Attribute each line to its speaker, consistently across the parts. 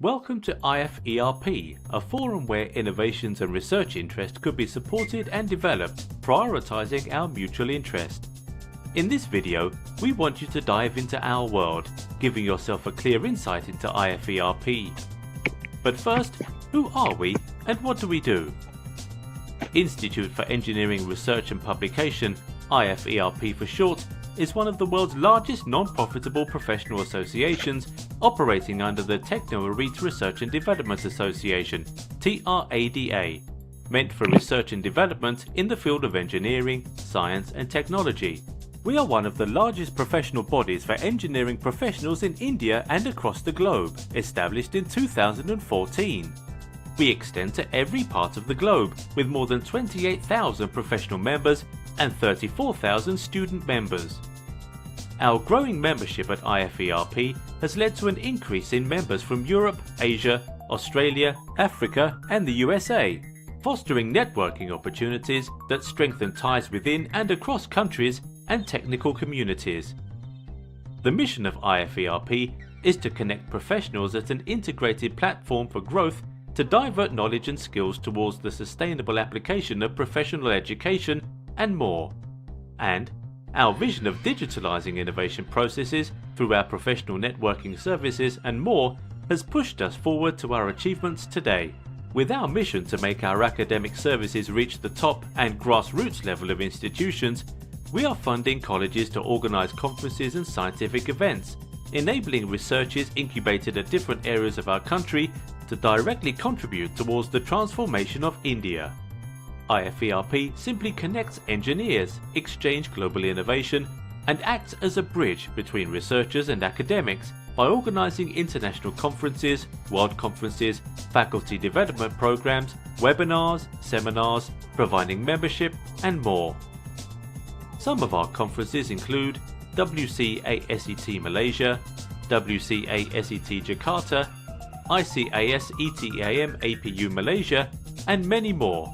Speaker 1: Welcome to IFERP, a forum where innovations and research interest could be supported and developed, prioritizing our mutual interest. In this video, we want you to dive into our world, giving yourself a clear insight into IFERP. But first, who are we and what do we do? Institute for Engineering Research and Publication, IFERP for short, is one of the world's largest non-profitable professional associations operating under the Techno-Elite Research and Development Association, TRADA, meant for research and development in the field of engineering, science and technology. We are one of the largest professional bodies for engineering professionals in India and across the globe, established in 2014. We extend to every part of the globe, with more than 28,000 professional members and 34,000 student members. Our growing membership at IFERP has led to an increase in members from Europe, Asia, Australia, Africa and the USA, fostering networking opportunities that strengthen ties within and across countries and technical communities. The mission of IFERP is to connect professionals at an integrated platform for growth to divert knowledge and skills towards the sustainable application of professional education and more. And our vision of digitalizing innovation processes through our professional networking services and more has pushed us forward to our achievements today. With our mission to make our academic services reach the top and grassroots level of institutions, we are funding colleges to organize conferences and scientific events, enabling researchers incubated at different areas of our country to directly contribute towards the transformation of India. IFERP simply connects engineers, exchange global innovation, and acts as a bridge between researchers and academics by organizing international conferences, world conferences, faculty development programs, webinars, seminars, providing membership, and more. Some of our conferences include WCASET Malaysia, WCASET Jakarta, ICAS ETAM APU Malaysia, and many more.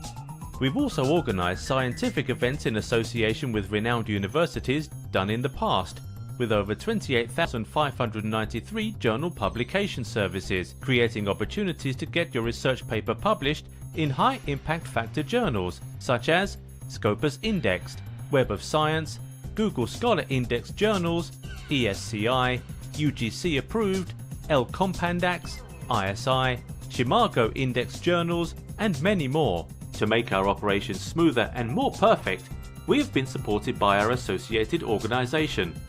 Speaker 1: We've also organised scientific events in association with renowned universities done in the past, with over 28,593 journal publication services, creating opportunities to get your research paper published in high impact factor journals such as Scopus Indexed, Web of Science, Google Scholar Index journals, ESCI, UGC approved, L Compandax, ISI, Shimago Index journals, and many more. To make our operations smoother and more perfect, we have been supported by our associated organisation,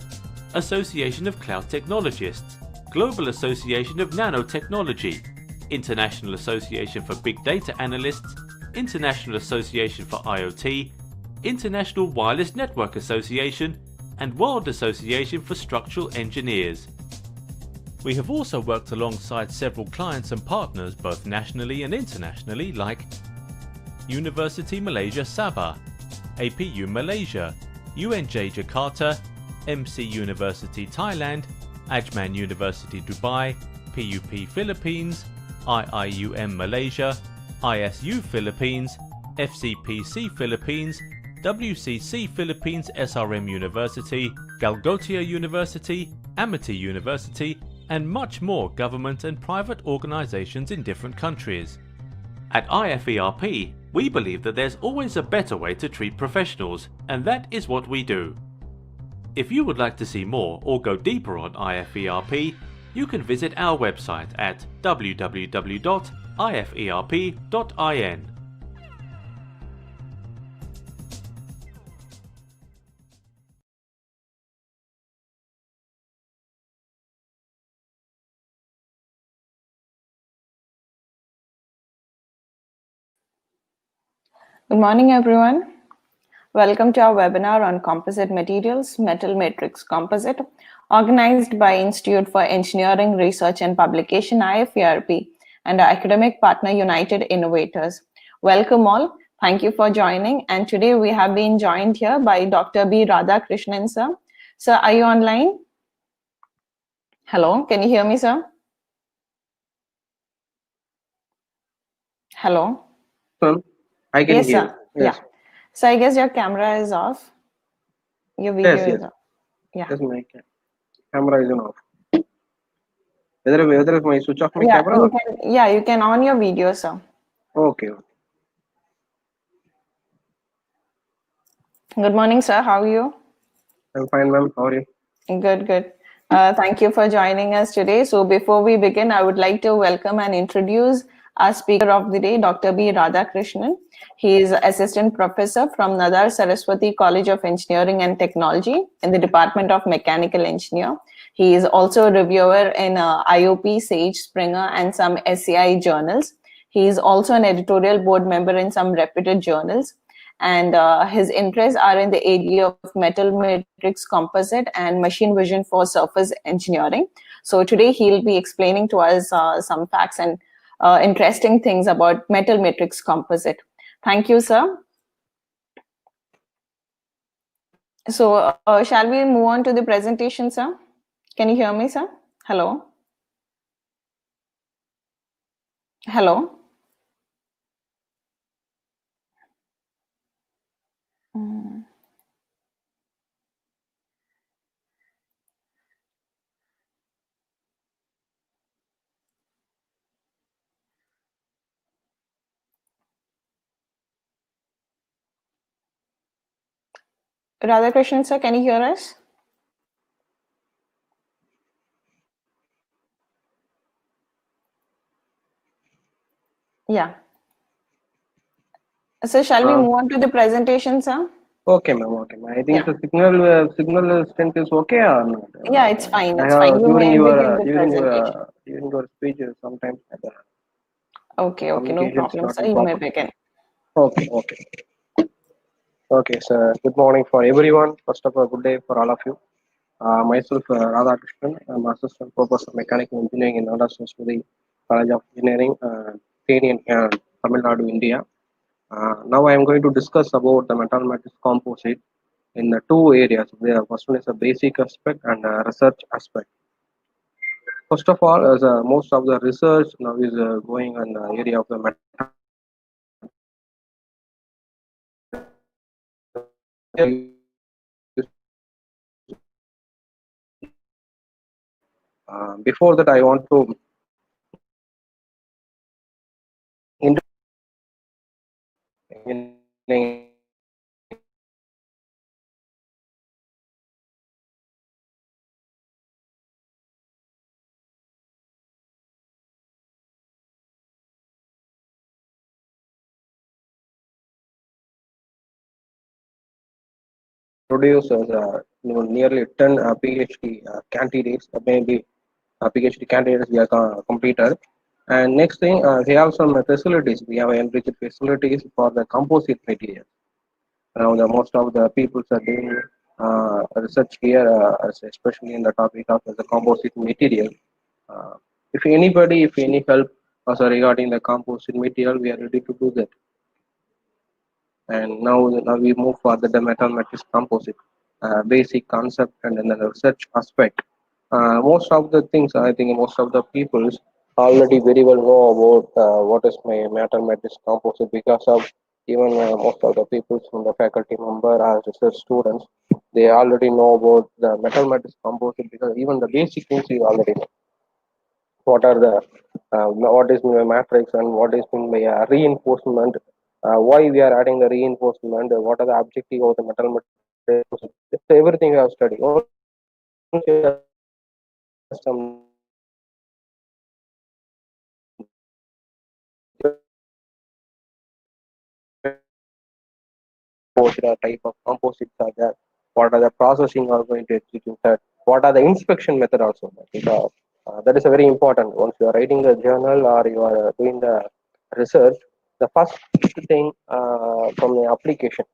Speaker 1: Association of Cloud Technologists, Global Association of Nanotechnology, International Association for Big Data Analysts, International Association for IoT, International Wireless Network Association, and World Association for Structural Engineers. We have also worked alongside several clients and partners both nationally and internationally like University Malaysia Sabah, APU Malaysia, UNJ Jakarta, MC University Thailand, Ajman University Dubai, PUP Philippines, IIUM Malaysia, ISU Philippines, FCPC Philippines, WCC Philippines SRM University, Galgotia University, Amity University, and much more government and private organisations in different countries. At IFERP, we believe that there's always a better way to treat professionals, and that is what we do. If you would like to see more or go deeper on IFERP, you can visit our website at www.iferp.in.
Speaker 2: Good morning, everyone. Welcome to our webinar on Composite Materials, Metal Matrix Composite, organized by Institute for Engineering Research and Publication, IFERP, and our academic partner, United Innovators. Welcome all. Thank you for joining. And today we have been joined here by Dr. B. Radha Krishnan, sir. Sir, are you online? Hello, can you hear me, sir? Hello?
Speaker 3: I can
Speaker 2: yes,
Speaker 3: hear.
Speaker 2: Sir. Yes. Yeah. So I guess your camera is off. Your video is off. Yeah.
Speaker 3: Yes, my camera is on off. Whether my switch off my
Speaker 2: Yeah,
Speaker 3: camera?
Speaker 2: you can on your video, sir.
Speaker 3: Okay.
Speaker 2: Good morning, sir. How are you?
Speaker 3: I'm fine, ma'am. How are you?
Speaker 2: Good, good. Thank you for joining us today. So before we begin, I would like to welcome and introduce our speaker of the day, Dr. B. Radha Krishnan. He is Assistant Professor from Nadar Saraswathi College of Engineering and Technology in the Department of Mechanical Engineer. He is also a reviewer in IOP, Sage, Springer, and some SCI journals. He is also an editorial board member in some reputed journals. And his interests are in the area of metal matrix composite and machine vision for surface engineering. So today he'll be explaining to us some facts and interesting things about metal matrix composite. Thank you, sir. So shall we move on to the presentation, sir? Can you hear me, sir? Hello? Hello? Radha Krishnan, sir, can you hear us? Yeah. So shall we move on to the presentation, sir?
Speaker 3: Okay, ma'am. Okay, ma'am. I think the signal strength is okay or not?
Speaker 2: Yeah, it's fine. It's fine. You
Speaker 3: During
Speaker 2: may begin
Speaker 3: your
Speaker 2: the presentation.
Speaker 3: during your speeches, sometimes the
Speaker 2: Okay, no
Speaker 3: communication is
Speaker 2: problem,
Speaker 3: not
Speaker 2: sir.
Speaker 3: in
Speaker 2: You may
Speaker 3: proper.
Speaker 2: begin.
Speaker 3: Okay, sir. Good morning for everyone. First of all, good day for all of you. Myself, Radha Krishnan. I'm Assistant Professor of Mechanical Engineering in Nadar Saraswathi College of Engineering, Thane in Tamil Nadu, India. Now I am going to discuss about the metal matrix composite in the two areas. The first one is a basic aspect and a research aspect. First of all, as most of the research now is going on the area of the metal before that, I want to produce nearly 10 PhD candidates, maybe PhD candidates we are completed. And next thing, we have some facilities. We have enriched facilities for the composite materials. Now, the most of the people are doing research here, especially in the topic of the composite material. Uh, if anybody, if any help also regarding the composite material, we are ready to do that. And now we move for the metal matrix composite, basic concept and then the research aspect. Most of the things, I think most of the people already very well know about what is my metal matrix composite, because of even most of the people from the faculty member as research students, they already know about the metal matrix composite, because even the basic things you already know. What are the what is my matrix and what is my reinforcement, why we are adding the reinforcement, what are the objective of the metal matrix, so everything I have studied. Once you have some type of composites are there, what are the processing are going to execute that, what are the inspection method also, because that is a very important. Once you are writing the journal or you are doing the research, the first thing from the application,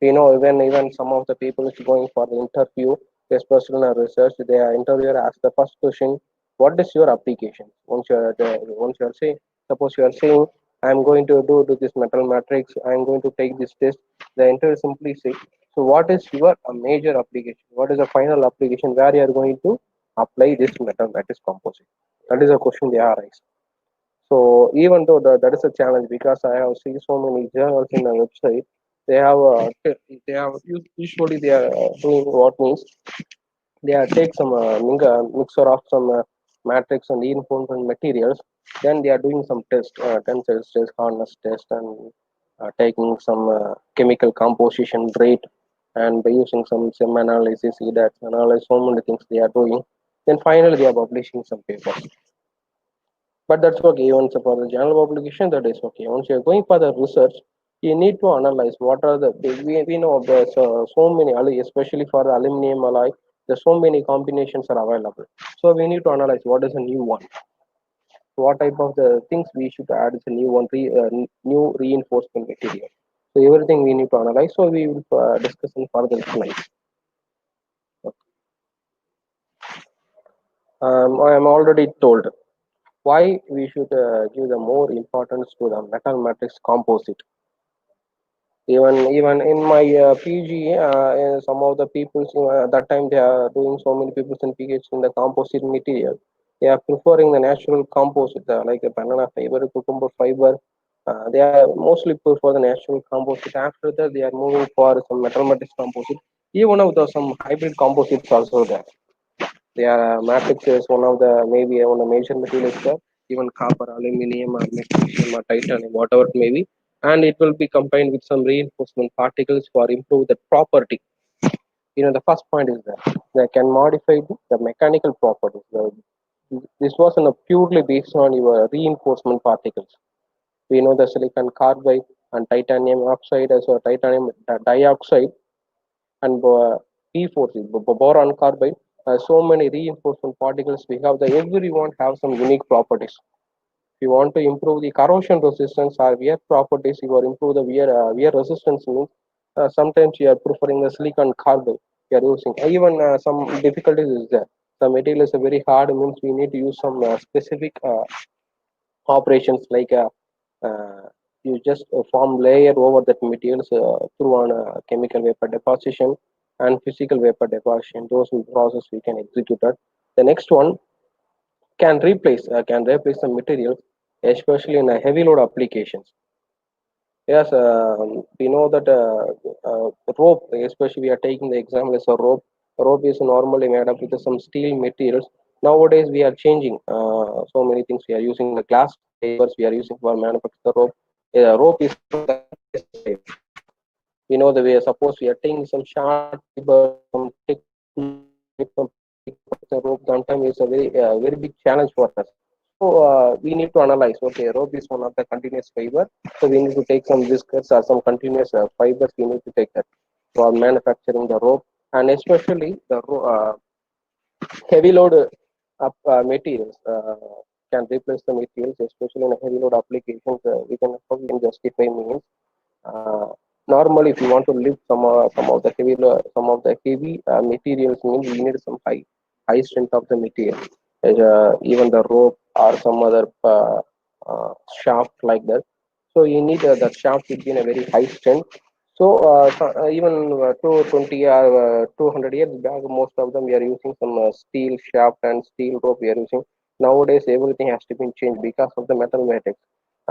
Speaker 3: even some of the people is going for the interview, especially in a research, the interviewer asks the first question, what is your application? Once you are saying, suppose you are saying, I'm going to do this metal matrix, I'm going to take this test, the interviewer simply say, so what is your major application, what is the final application where you are going to apply this metal matrix composite? That is a question they are raised. So even though that is a challenge, because I have seen so many journals in the website, they have usually they are doing what means they are take some mixer of some matrix and reinforcement materials, then they are doing some tensile test, hardness test, and taking some chemical composition rate, and by using some sim analysis, EDAX analyze, so many things they are doing. Then finally they are publishing some papers. But that's okay. Even for the journal publication, that is okay. Once you're going for the research, you need to analyze what are the, we know there's so many, especially for the aluminum alloy, there's so many combinations are available. So we need to analyze what is a new one, what type of the things we should add is a new one, new reinforcement material. So everything we need to analyze. So we will discuss in further slides. I am already told why we should give the more importance to the metal matrix composite. Even in my PG, some of the people at that time they are doing, so many people in PhD in the composite material. They are preferring the natural composite, like a banana fiber, cucumber fiber. They are mostly prefer the natural composite. After that, they are moving for some metal matrix composite. Even of the some hybrid composites also there. They are matrix is one of the maybe one of the major materials there. Even copper, aluminum, or magnesium, or titanium, whatever it may be, and it will be combined with some reinforcement particles for improve the property. The first point is that they can modify the mechanical properties. This was purely based on your reinforcement particles. We know the silicon carbide and titanium oxide as a titanium dioxide, and P4C, boron carbide. So many reinforcement particles we have. The everyone have some unique properties. If you want to improve the corrosion resistance or wear properties, you are improve the wear resistance means sometimes you are preferring the silicon carbide you are using. Even some difficulties is there. The material is very hard, means we need to use some specific operations like you just form layer over that materials through on chemical vapor deposition and physical vapor deposition. Those process we can execute it. The next one can replace some materials, especially in heavy load applications. Yes, we know that rope, especially we are taking the example as a rope. Rope is normally made up with some steel materials. Nowadays, we are changing so many things. We are using the glass fibers we are using for manufacture rope. Rope is we know the way. Suppose we are taking some short fiber, some rope. Sometimes it's a very big challenge for us. So we need to analyze. Okay, rope is one of the continuous fiber. So we need to take some viscous or some continuous fibers. We need to take that for manufacturing the rope, and especially the heavy load materials can replace the materials, especially in a heavy load applications. We can justify means. Uh, Normally, if you want to lift some of the heavy materials, means we need some high strength of the material, even the rope or some other shaft like that. So you need that shaft to be in a very high strength. So even 220 or 200 years back, most of them we are using some steel shaft and steel rope we are using. Nowadays, everything has to be changed because of the metal matrix.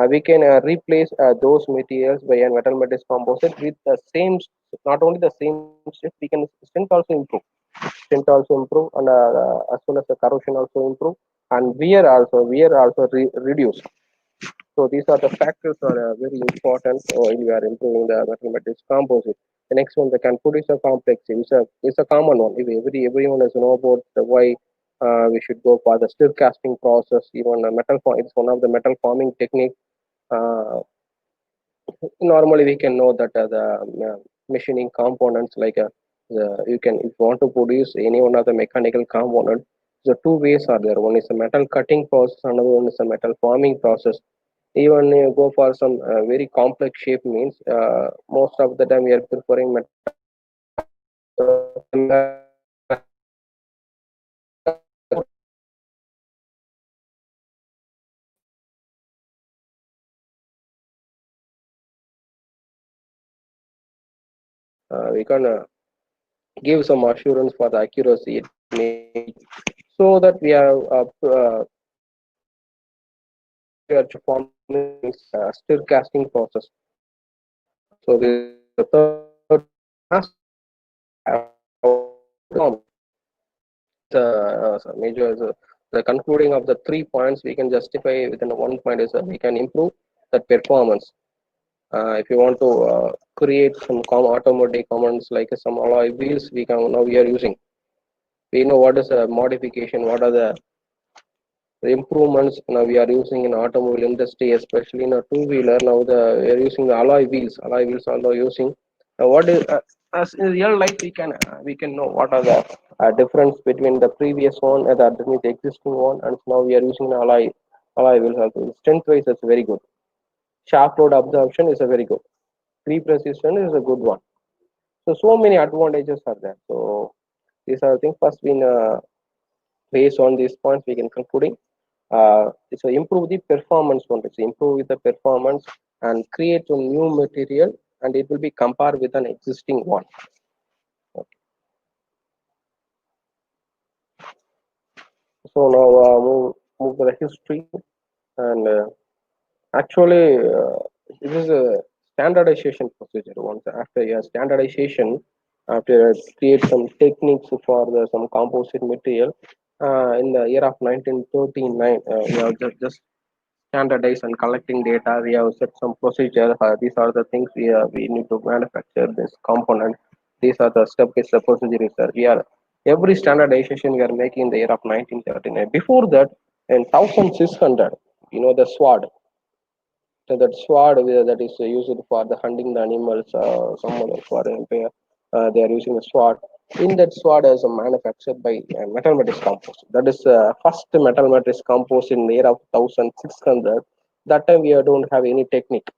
Speaker 3: We can replace those materials by a metal matrix composite with the same, not only the same strength, we can strength also improve, and as well as the corrosion also improve, and wear also reduce. So these are the factors are very important when you are improving the metal matrix composite. The next one, the can produce a complex is a common one. If everyone has know about the why we should go for the stir casting process. Even metal form, it's one of the metal forming technique. Uh, Normally we can know that the machining components like you can, if you want to produce any one of the mechanical component, the two ways are there. One is a metal cutting process, another one is a metal forming process. Even you go for some very complex shape means most of the time we are preferring metal. We can give some assurance for the accuracy it may, so that we are forming stir casting process. So the third major The concluding of the 3 points we can justify within one point is that we can improve the performance. If you want to create some automotive components like some alloy wheels, we are using. We know what is a modification, what are the improvements now we are using in automobile industry, especially in a two-wheeler. Now we are using the alloy wheels. Alloy wheels are using. What is as in real life we can know what are the difference between the previous one and the existing one, and now we are using alloy wheels. Also. Strength wise, it's very good. Sharp load absorption is a very good. Pre-precision is a good one. So many advantages are there. So these are the things. First, based on these points, we can concluding. So improve the performance one. So improve with the performance and create a new material, and it will be compared with an existing one. Okay. So now move to the history, and actually this is a standardization procedure. Once after your standardization, after create some techniques for some composite material. In the year of 1939, we have just standardized and collecting data. We have set some procedure. These are the things we need to manufacture this component. These are the step-by-step procedures. We are every standardization we are making in the year of 1939. Before that, in 1600, the sword. So that sword that is used for the hunting the animals. Someone for they are using a sword. In that sword is manufactured by Metal Matrix Composite. That is first Metal Matrix Composite in the year of 1600. That time we don't have any technique.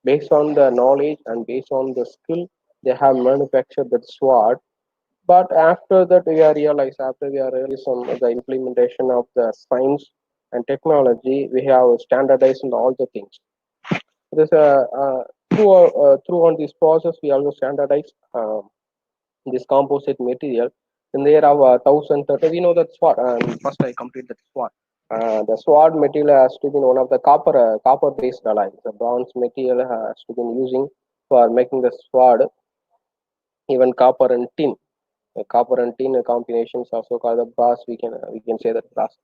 Speaker 3: Based on the knowledge and based on the skill, they have manufactured that sword. But after that, after we are realized some the implementation of the science and technology, we have standardized on all the things. There's through on this process, we also standardize this composite material. In the year of 1030, we know that sword. First, I complete that sword. The sword material has to be one of the copper-based alloys. The bronze material has to be using for making the sword. Even copper and tin. Copper and tin combinations also called the brass. We can say that brass.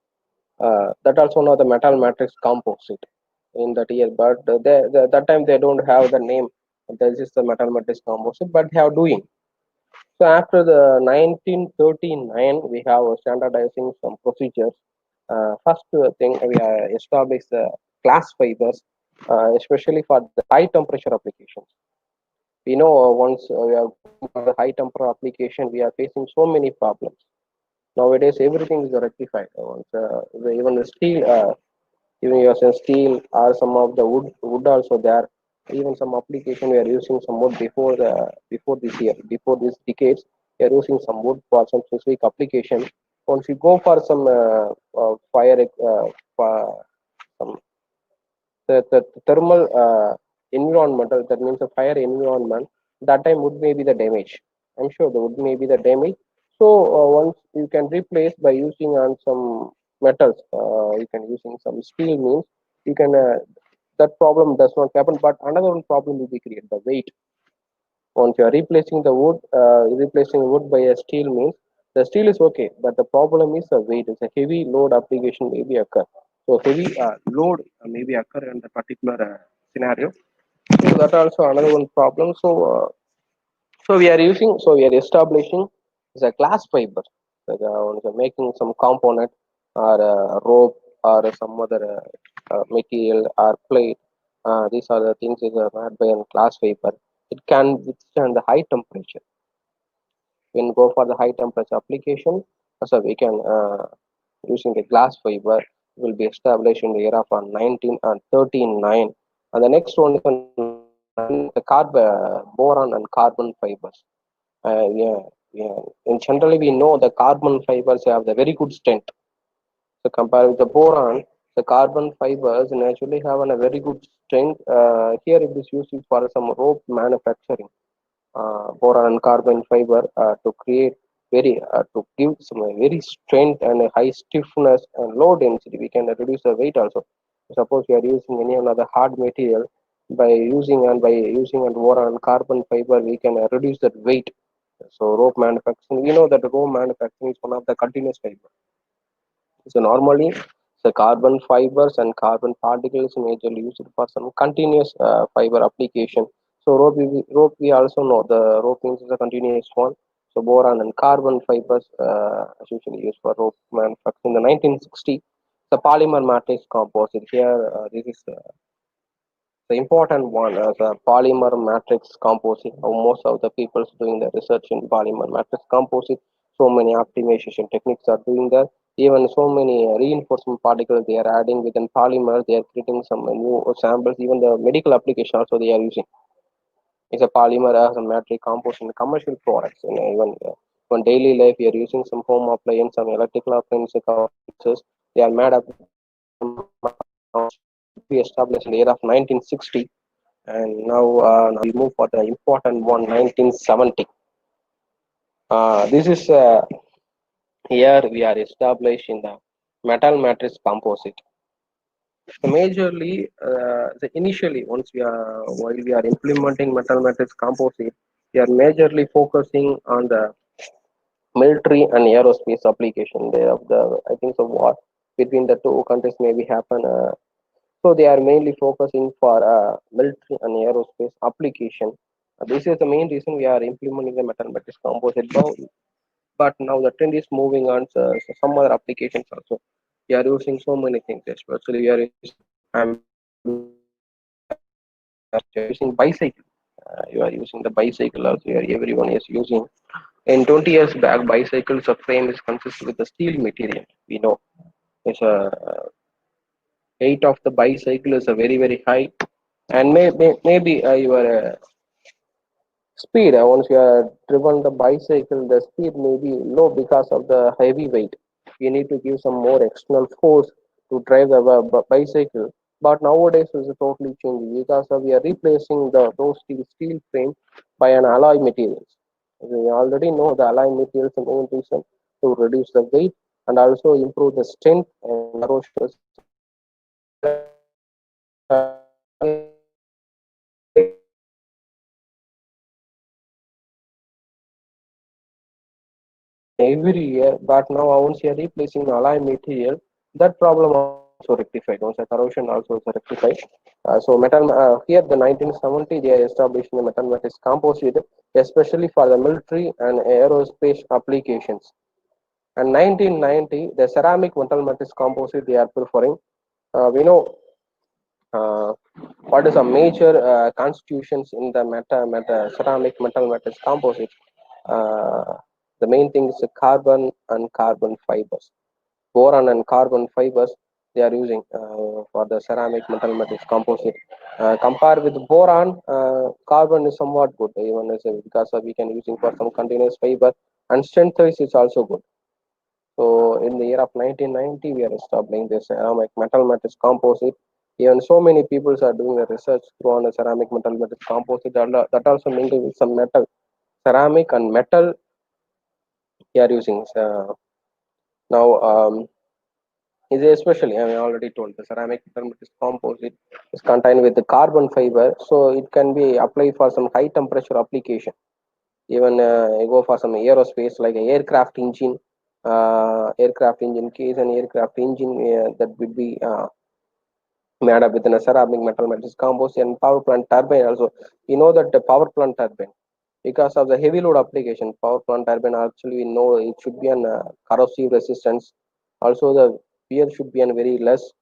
Speaker 3: That also know the metal matrix composite in that year, but that time they don't have the name. This is the metal matrix composite, but they are doing. So after the 1939, we have standardizing some procedures. First thing we established the glass fibers, especially for the high temperature applications. We know once we are going for the high temperature application, we are facing so many problems. Nowadays, everything is rectified. Once, even the steel, even your steel or some of the wood also there. Even some application we are using some wood before this year, before this decades, we are using some wood for some specific application. Once you go for some fire, some the thermal environmental, that means a fire environment, that time wood may be the damage. I'm sure the wood may be the damage. So once you can replace by using on some metals, you can using some steel means you can that problem does not happen. But another one problem will be created, the weight. Once you are replacing wood by a steel means the steel is okay, but the problem is the weight. It's a heavy load application may be occur. So heavy load may be occur in the particular scenario. So that also another one problem. So we are establishing the glass fiber. Like, making some component or rope or some other material or plate. These are the things is made by a glass fiber. It can withstand the high temperature. When go for the high temperature application, so we can using the glass fiber will be established in the year of 1939. And the next one is the boron and carbon fibers. Yeah, yeah. In generally, we know the carbon fibers have the very good strength. So compared with the boron, the carbon fibers naturally have a very good strength. Here it is used for some rope manufacturing. Boron and carbon fiber to create to give some very strength and a high stiffness and low density. We can reduce the weight also. Suppose we are using any another hard material, by using and boron and carbon fiber, we can reduce that weight. So rope manufacturing, we know that rope manufacturing is one of the continuous fiber. So normally, the carbon fibers and carbon particles majorly used for some continuous fiber application. So rope we also know the rope means is a continuous one. So boron and carbon fibers essentially used for rope manufacturing. In the 1960, the polymer matrix composite. Here, this is the important one as a polymer matrix composite. Most of the people doing the research in polymer matrix composite, so many optimization techniques are doing that. Even so many reinforcement particles they are adding within polymer, they are creating some new samples. Even the medical application also they are using. It's a polymer as a matrix composite in commercial products. And even daily life, we are using some home appliance, some electrical appliances. They are made up. We established in the year of 1960, and now we move for the important one, 1970. This is here we are established in the metal matrix composite. So majorly, initially once while we are implementing metal matrix composite, we are majorly focusing on the military and aerospace application. They of the I think the war between the two countries maybe happen. So they are mainly focusing for military and aerospace application. This is the main reason we are implementing the metal matrix composite now. But now the trend is moving on so some other applications also. We are using so many things, especially we are using using bicycle. You are using the bicycle also. Everyone is using. In 20 years back, bicycles of frame is consisted with the steel material. We know it's a weight of the bicycle is a very high, and maybe your speed once you are driven the bicycle, the speed may be low because of the heavy weight. You need to give some more external force to drive the bicycle. But nowadays is totally changing because we are replacing those steel frame by an alloy materials. We already know the alloy materials the main reason to reduce the weight and also improve the strength and corrosion every year. But now once you are replacing the alloy material, that problem also rectified. Once the corrosion also is rectified. So metal here the 1970 they are establishing the metal matrix composite, especially for the military and aerospace applications. And 1990 the ceramic metal matrix composite they are preferring. We know uh, what is a major constitutions in the ceramic metal matrix composite. Uh, the main thing is the carbon and carbon fibers. Boron and carbon fibers they are using for the ceramic metal matrix composite. Compared with boron, carbon is somewhat good, even as because we can using for some continuous fiber, and strength wise is also good. So in the year of 1990, we are establishing this ceramic metal matrix composite. Even so many people are doing the research through on the ceramic metal matrix composite. That also mingled with some metal, ceramic and metal. We are using now. Is especially I already told the ceramic metal matrix composite is contained with the carbon fiber, so it can be applied for some high temperature application. Even you go for some aerospace like an aircraft engine case and aircraft engine that would be made up within a ceramic metal matrix composite, and power plant turbine also. You know that the power plant turbine, because of the heavy load application, power plant turbine actually we know it should be an corrosive resistance. Also the wear should be an very less.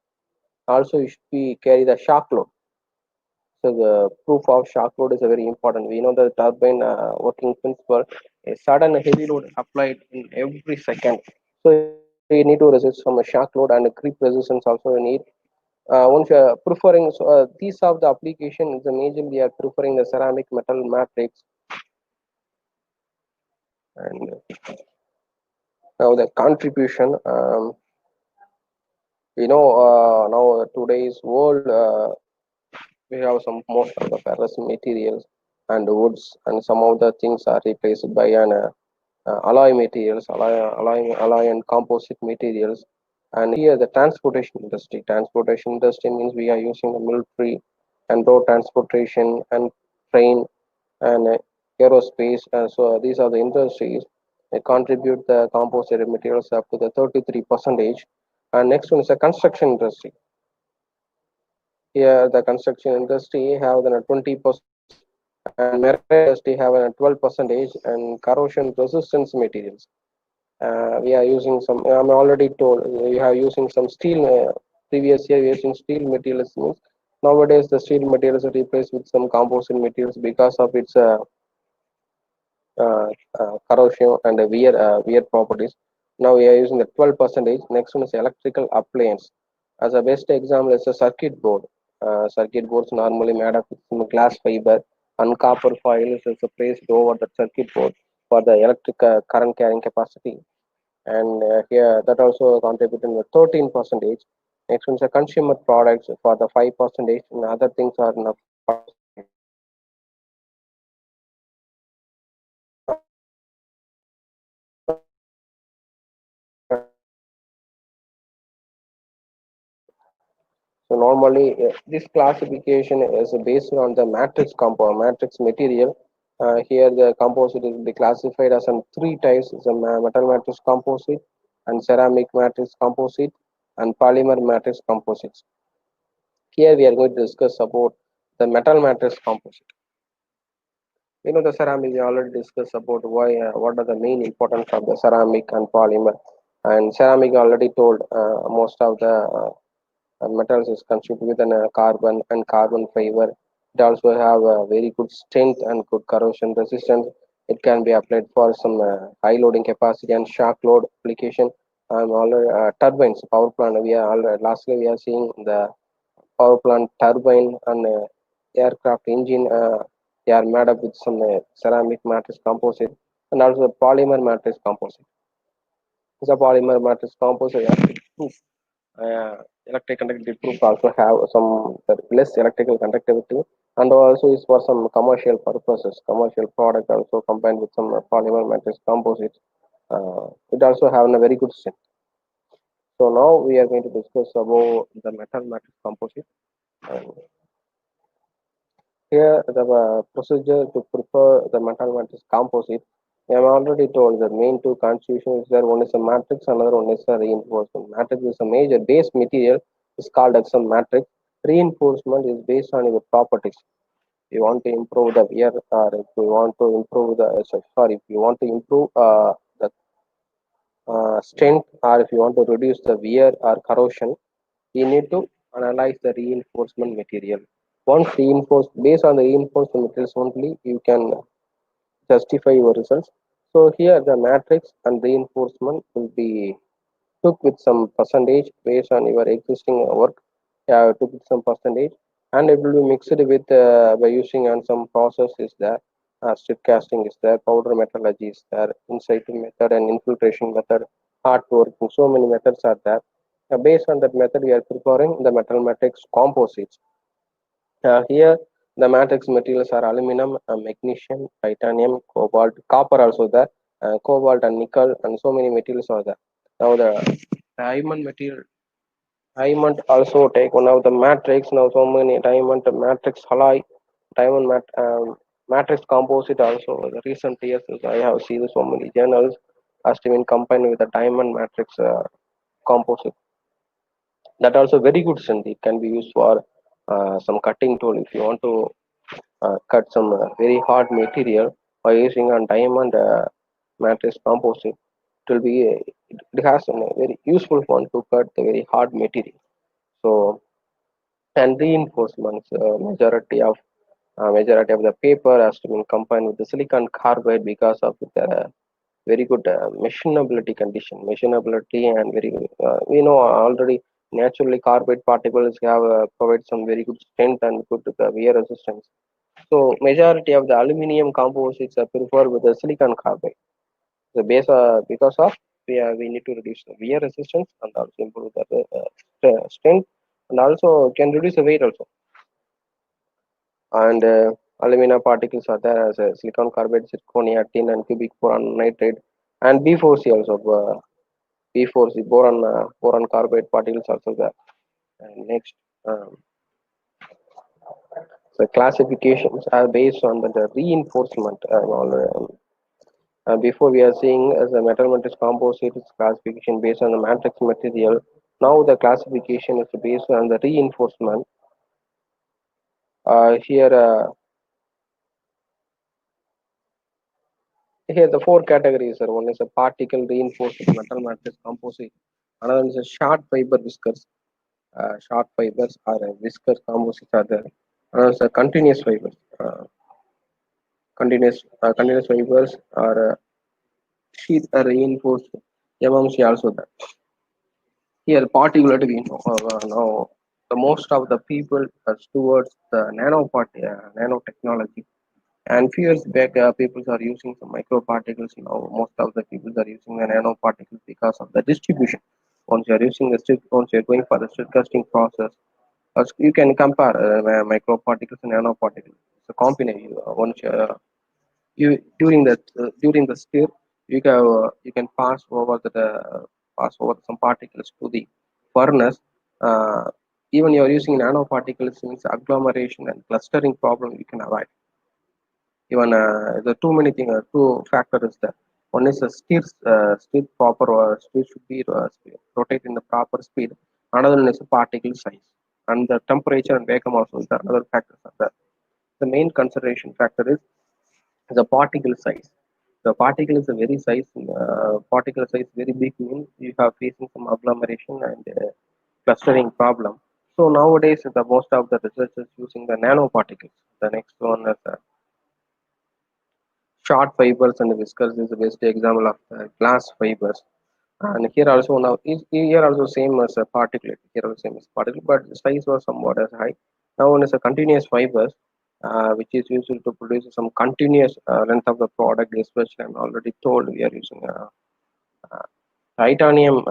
Speaker 3: Also you should be carry the shock load. So the proof of shock load is a very important. We know the turbine working principle. A sudden heavy load applied in every second. So you need to resist from a shock load, and a creep resistance also you need. Once you are preferring, so these are the application is the major we are preferring the ceramic metal matrix. And now the contribution. Now today's world we have some most of the ferrous materials and woods, and some of the things are replaced by an alloy materials, alloy and composite materials. And here the transportation industry. Transportation industry means we are using the military and road transportation and train and aerospace. So these are the industries that contribute the composite materials up to the 33%. And next one is the construction industry. Here, the construction industry have the 20%, and marine industry have a 12%, and corrosion resistance materials. We are using some. I'm already told we are using some steel. Previous year, we are using steel materials. Means nowadays the steel materials are replaced with some composite materials because of its corrosion and wear properties. Now we are using the 12%. Next one is electrical appliance. As a best example is a circuit board. Circuit boards normally made of some glass fiber and copper foil is placed over the circuit board for the electric current carrying capacity. And here that also contributing with 13%. Next one is a consumer products for the 5%, and other things are in the 5%. So normally this classification is based on the matrix material. Here the composite is be classified as in three types: the metal matrix composite, and ceramic matrix composite, and polymer matrix composites. Here we are going to discuss about the metal matrix composite. The ceramic we already discussed about why what are the main importance of the ceramic and polymer. And ceramic already told most of the metals is constituted with carbon and carbon fiber. It also have a very good strength and good corrosion resistance. It can be applied for some high loading capacity and shock load application. Already turbines, power plant. We are already, lastly we are seeing the power plant turbine and aircraft engine. They are made up with some ceramic matrix composite and also polymer matrix composite. The polymer matrix composite electric conductivity proof also have some less electrical conductivity, and also is for some commercial purposes, commercial product also combined with some polymer matrix composites. It also have a very good strength. So now we are going to discuss about the metal matrix composite. And here the procedure to prepare the metal matrix composite. I have already told the main two constitutions there. One is a matrix, another one is a reinforcement. Matrix is a major base material, is called as a matrix. Reinforcement is based on your properties. If you want to improve the wear, or if you want to improve the if you want to improve the strength, or if you want to reduce the wear or corrosion, you need to analyze the reinforcement material. Once reinforced, based on the reinforcement materials only, you can justify your results. So here the matrix and reinforcement will be took with some percentage based on your existing work. Took with some percentage, and it will be mixed with by using on some process is there. Strip casting is there, powder metallurgy is there, in situ method and infiltration method, hard working. So many methods are there. Based on that method, we are preparing the metal matrix composites. Here, the matrix materials are aluminum, magnesium, titanium, cobalt, copper also there, cobalt and nickel, and so many materials are there. Now the diamond material, diamond also take one of the matrix. Now so many diamond matrix alloy, matrix composite also. The recent years I have seen so many journals has been combined with the diamond matrix composite. That also very good strength. It can be used for some cutting tool if you want to cut some very hard material by using a diamond matrix composite. It will be it has a very useful one to cut the very hard material. So and reinforcements majority of the paper has to be combined with the silicon carbide because of the very good machinability condition, machinability and very we know already naturally carbide particles have provide some very good strength and good wear resistance. So majority of the aluminum composites are preferred with the silicon carbide. The base because of we need to reduce the wear resistance and also improve the strength, and also can reduce the weight also. And alumina particles are there as silicon carbide, zirconia, tin, and cubic boron nitride, and B4C also. B4C boron carbide particles also there. And next, the classifications are based on the reinforcement. Before we are seeing as a metal matrix composite classification based on the matrix material. Now the classification is based on the reinforcement. Here the four categories are: one is a particle reinforced metal matrix composite, another one is a short fiber whiskers. Short fibers are a whisker composites are there. Another is a continuous fibers. Continuous fibers are sheath reinforced MMC also there. Here particularly we know now the most of the people towards the nanotechnology. And few years back, people are using some microparticles. Now, most of the people are using the nanoparticles because of the distribution. Once you are using once you are going for the stress casting process, you can compare microparticles and nanoparticles. It's a combination. Once you during the stir, you can pass over some particles to the furnace. Uh, Even you are using nanoparticles, means agglomeration and clustering problem you can avoid. Even the too many things, two factors there. One is stir proper, or stir should be rotate in the proper speed. Another one is particle size, and the temperature and vacuum also is another factors are there. The main consideration factor is the particle size. The particle is a very size. Particle size very big means you have facing some agglomeration and clustering problem. So nowadays, the most of the researchers using the nanoparticles. The next one is short fibers and whiskers is the best example of glass fibers. And here also now here also same as a particle. Here also same as particle, but the size was somewhat as high. Now one is a continuous fibers, which is used to produce some continuous length of the product. Especially I'm already told we are using uh, titanium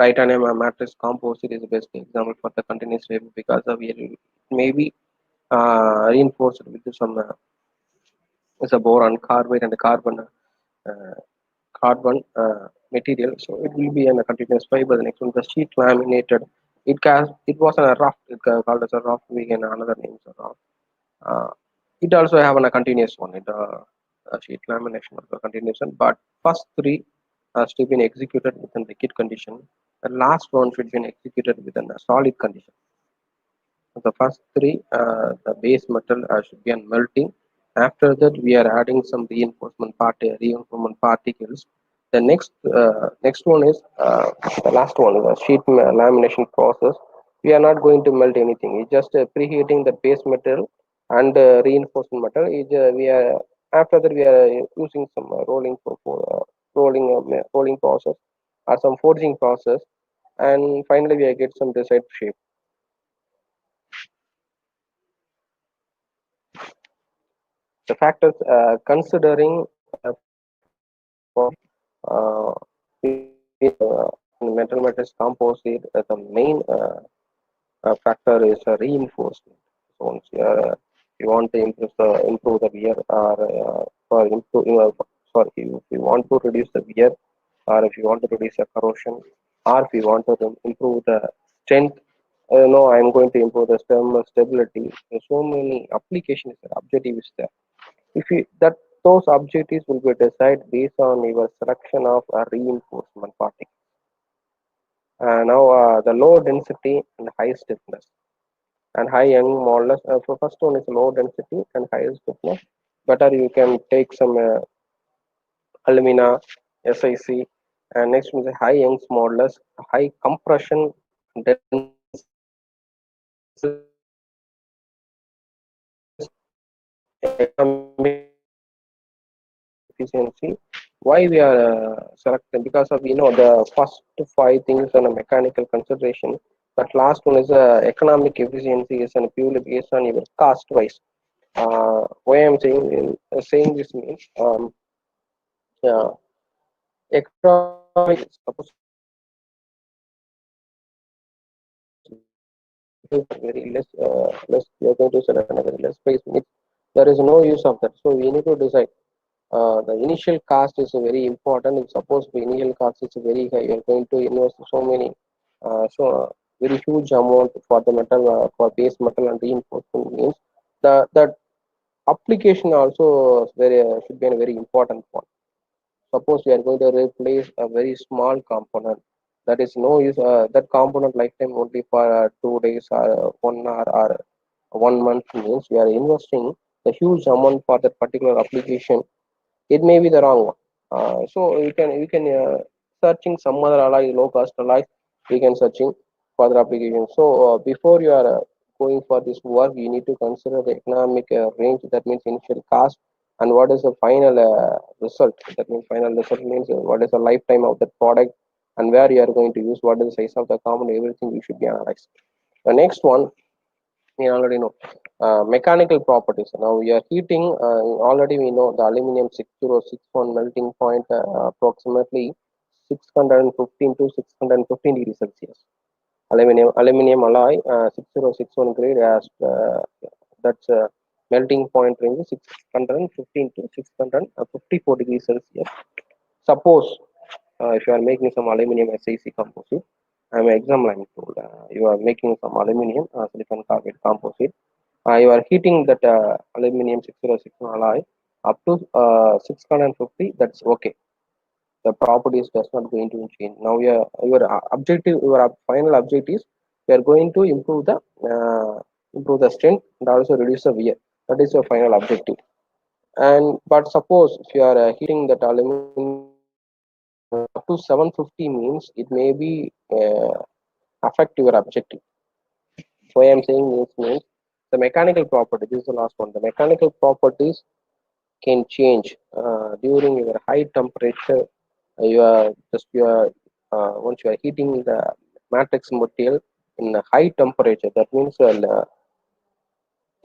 Speaker 3: titanium matrix composite is the best example for the continuous fiber because of it may be reinforced with some is a boron carbide and uh, carbon material, so it will be in a continuous fiber. The next one, the sheet laminated. It was a rough. Called as a rough. We can another names are rough. Uh, it also have a continuous one. A sheet lamination of the continuation, but first three has to be executed within liquid condition. The last one should be executed within a solid condition. The first three, the base metal should be on melting. After that, we are adding some reinforcement particles. The next one is the last one, the sheet lamination process. We are not going to melt anything. It's just preheating the base metal and reinforcement metal. We are after that we are using some rolling process or some forging process, and finally we get some desired shape. The factors considering uh, metal matrix composite, the main factor is reinforcement. So once you want to improve the wear, or for improve sorry, if you want to reduce the wear, or if you want to reduce the corrosion, or if you want to improve the strength. No, I'm going to improve the stem stability. There's so many applications, objectives there. If you that those objectives will be decided based on your selection of a reinforcement particle. Now the low density and high stiffness and high young modulus. For first one is low density and high stiffness. Better you can take some alumina, SiC, and next one is high Young's modulus, high compression density, economic efficiency. Why we are selecting? Because of the first five things on a mechanical consideration, but last one is economic efficiency is purely based on your cost wise. Why I'm saying this means economic, suppose very less you're going to select another less price means there is no use of that. So we need to decide. The initial cost is very important. If suppose the initial cost is very high, you're going to invest so many, very huge amount for the metal, for base metal and reinforcement means that application also is very should be a very important one. Suppose we are going to replace a very small component, That is no use. That component lifetime only for 2 days or 1 hour or 1 month means we are investing the huge amount for that particular application. It may be the wrong one. So we can searching some other alloy, low cost alloy. We can searching for the application. So before you are going for this work, you need to consider the economic range. That means initial cost and what is the final result. That means final result means what is the lifetime of that product and where you are going to use. What is the size of the component? Everything you should be analyzed. The next one we already know mechanical properties. Now we are heating. Already we know the aluminum 6061 melting point approximately 615 to 615 degrees Celsius. Aluminum alloy 6061 grade as that's melting point range 615 to 654 degrees Celsius. Suppose if you are making some aluminum SiC composite, I'm example I'm told you are making some aluminum silicon carbide composite. You are heating that aluminum 606 alloy up to 650. That's okay. The properties does not going to change. Now your objective, your final objective is you are going to improve the strength and also reduce the wear. That is your final objective. And but suppose if you are heating that aluminum up to 750 means it may be affect your objective. Why I'm saying this means the mechanical property. This is the last one. The mechanical properties can change during your high temperature. You are once you are heating the matrix material in a high temperature. That means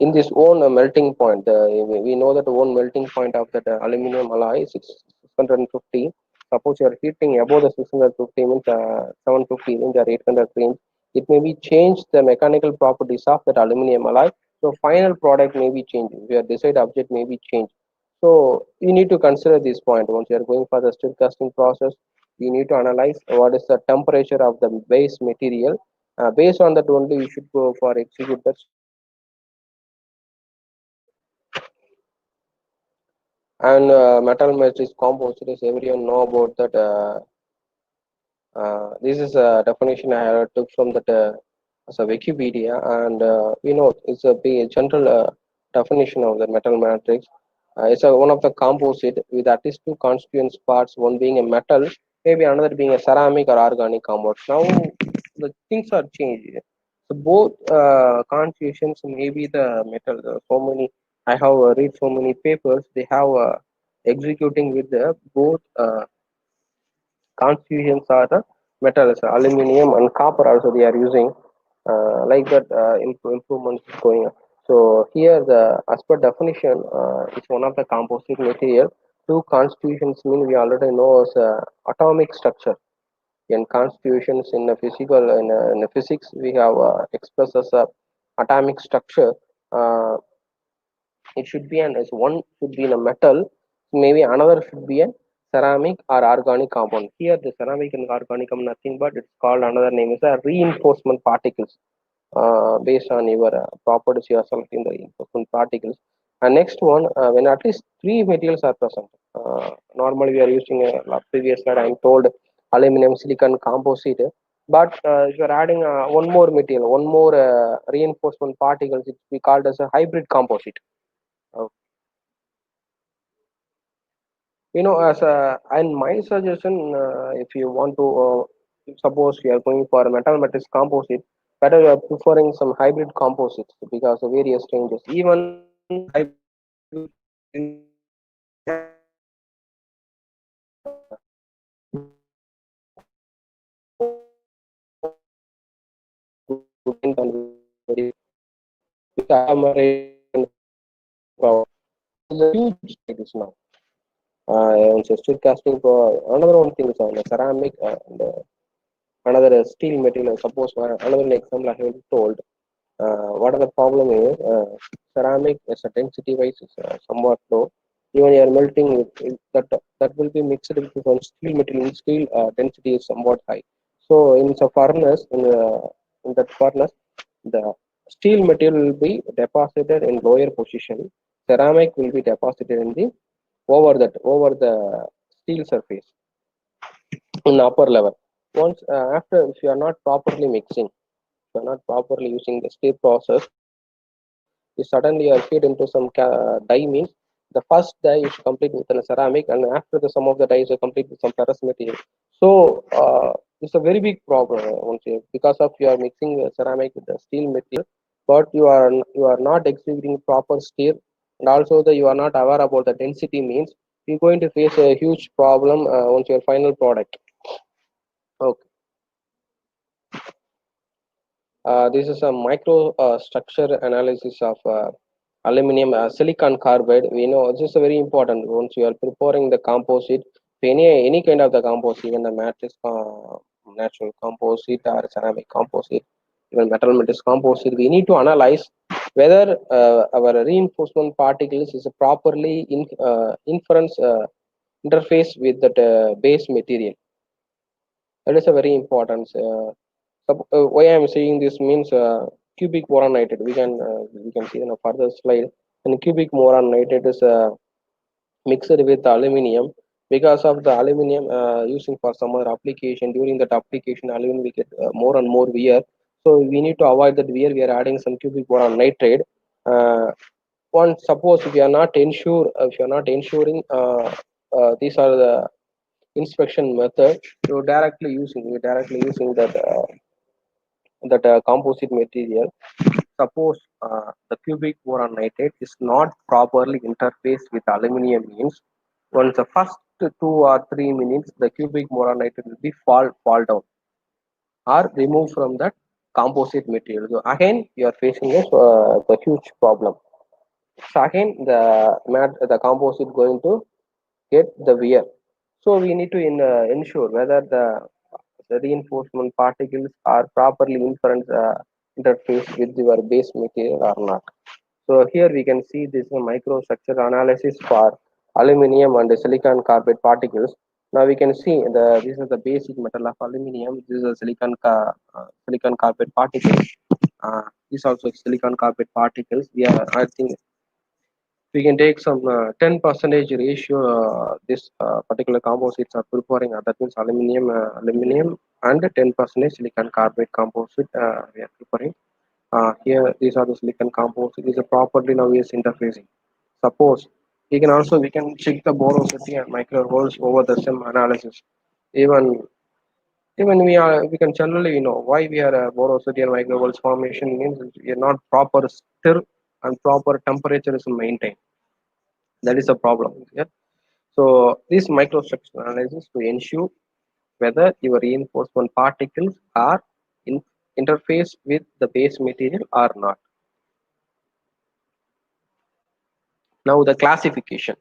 Speaker 3: in this own melting point, we know that one melting point of that aluminum alloy is 650. Suppose you are heating above the 650 means 750 range or 800 range, it may be changed the mechanical properties of that aluminum alloy. So final product may be changed. Your desired object may be changed. So you need to consider this point once you are going for the steel casting process. You need to analyze what is the temperature of the base material. Based on that only, you should go for execute that. And metal matrix composite is everyone know about that. This is a definition I took from that as a Wikipedia, and we know it's a general definition of the metal matrix. It's one of the composite with at least two constituent parts, one being a metal, maybe another being a ceramic or organic compound. Now the things are changed. So both constitutions may be the metal. So many I have read so many papers. They have executing with the both constituents are the metals, aluminum and copper. Also they are using like that improvements going on. So here the as per definition, it's one of the composite material. Two constitutions mean we already know as atomic structure. In constitutions in the physical in the physics we have expressed as a atomic structure. It should be an as one should be in a metal, maybe another should be a ceramic or organic compound. Here the ceramic and organic are nothing but it's called another name is a reinforcement particles. Based on your properties you are selecting the reinforcement particles. And next one, when at least three materials are present. Normally we are using a previous slide I'm told aluminum silicon composite, but if you are adding one more material, one more reinforcement particles, it will be called as a hybrid composite. uh, as a and my suggestion, if you want to suppose you are going for a metal matrix composite, better you are preferring some hybrid composites because of various changes. Even huge it is now. So steel casting for another one thing is on ceramic and another steel material. Suppose another example I have told. What are the problem is ceramic as a density wise is somewhat low. Even you are melting that will be mixed with some steel material. Steel density is somewhat high. So in the furnace in that furnace the steel material will be deposited in lower position. Ceramic will be deposited in the over the steel surface in the upper level. Once after, if you are not properly mixing, if you are not properly using the stir process, you suddenly are feed into some dye means the first dye is complete with a ceramic, and after the some of the dyes are complete with some ferrous material. So it's a very big problem once because of you are mixing ceramic with the steel material, but you are not executing proper stir, and also the you are not aware about the density means you're going to face a huge problem once your final product. Okay. This is a micro structure analysis of aluminum silicon carbide. We know this is very important once you are preparing the composite. Any kind of the composite, even the matrix natural composite or ceramic composite, even metal matrix composite, we need to analyze whether our reinforcement particles is properly inference interface with the base material. That is a very important. Why I am saying this means cubic boron nitrate. We can see in a further slide. And cubic boron nitrate is mixed with aluminum. Because of the aluminum using for some other application, during that application aluminum we get more and more wear. So we need to avoid that wear. We are adding some cubic boron nitrate. Uh, One suppose if you are not ensuring these are the inspection method, you're directly using that composite material. Suppose the cubic boron nitrate is not properly interfaced with aluminum means once the first 2 or 3 minutes the cubic boron nitrate will be fall down or removed from that composite material. So again you are facing the huge problem. So again the composite going to get the wear. So we need to ensure whether the reinforcement particles are properly interface with your base material or not. So here we can see this microstructure analysis for aluminum and silicon carbide particles. Now we can see this is the basic metal of aluminum. This is a silicon carbide particles. This also silicon carbide particles. I think we can take some 10 percentage ratio this particular composites are preparing that means aluminum and 10 percentage silicon carbide composite we are preparing here. These are the silicon composite. These are properly now is interfacing. Suppose we can check the porosity and micro holes over the sim analysis. Even even we can generally why we are porosity and micro holes formation means we are not proper stir and proper temperature is maintained. That is a problem. Yeah. So this microstructure analysis to ensure whether your reinforcement particles are in interface with the base material or not. Now the classification.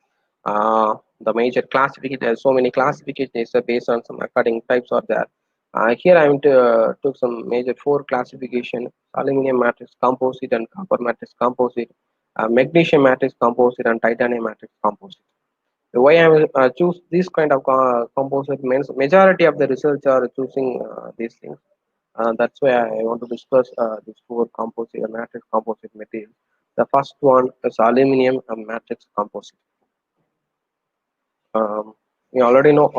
Speaker 3: The major classification, there's so many classifications based on some according types are there. Here I am took some major 4 classification: aluminum matrix composite and copper matrix composite, magnesium matrix composite and titanium matrix composite. Why I will choose this kind of composite means majority of the research are choosing these things. That's why I want to discuss these 4 composite matrix composite materials. The first one is aluminum matrix composite. We already know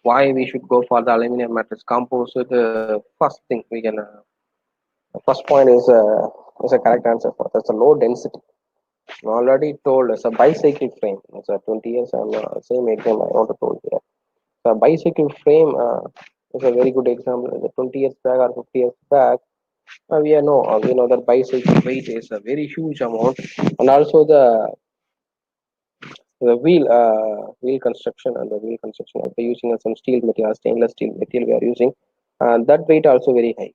Speaker 3: why we should go for the aluminum matrix composite. First thing we can the first point is a correct answer for that's a low density. Already told it's a bicycle frame. It's a 20 years. I'm same exam I want to told here. The bicycle frame is a very good example. The 20 years back or 50 years back, we know that bicycle weight is a very huge amount, and also the wheel construction and the wheel construction. After using some steel material, stainless steel material, we are using that weight also very high.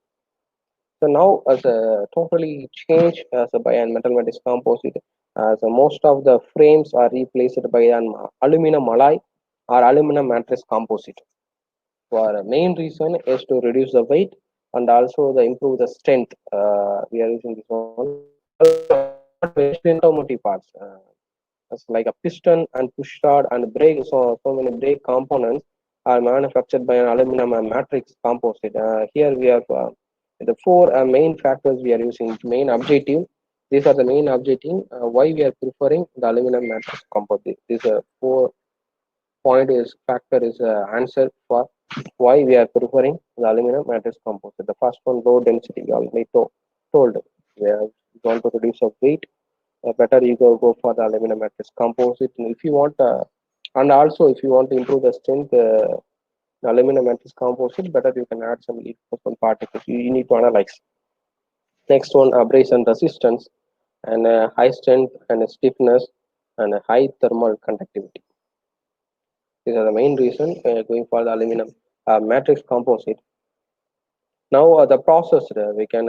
Speaker 3: So now as a totally change as a by an metal matrix composite, so most of the frames are replaced by an aluminum alloy or aluminum matrix composite. For main reason is to reduce the weight and also the improve the strength. We are using this one. Automotive parts. It's like a piston and push rod and brake. So many brake components are manufactured by an aluminum matrix composite. Here we have the 4 main factors we are using. Main objective. These are the main objective. Why we are preferring the aluminum matrix composite. These 4 point is factor is answer for why we are preferring the aluminum matrix composite. The first one, low density, you already told. We want to reduce the weight, better you go for the aluminum matrix composite. And if you want, and also if you want to improve the strength, the aluminum matrix composite, better you can add some reinforcement particles. You need to analyze. Next one, abrasion resistance and high strength and stiffness and high thermal conductivity. These are the main reason going for the aluminum matrix composite. Now the process we can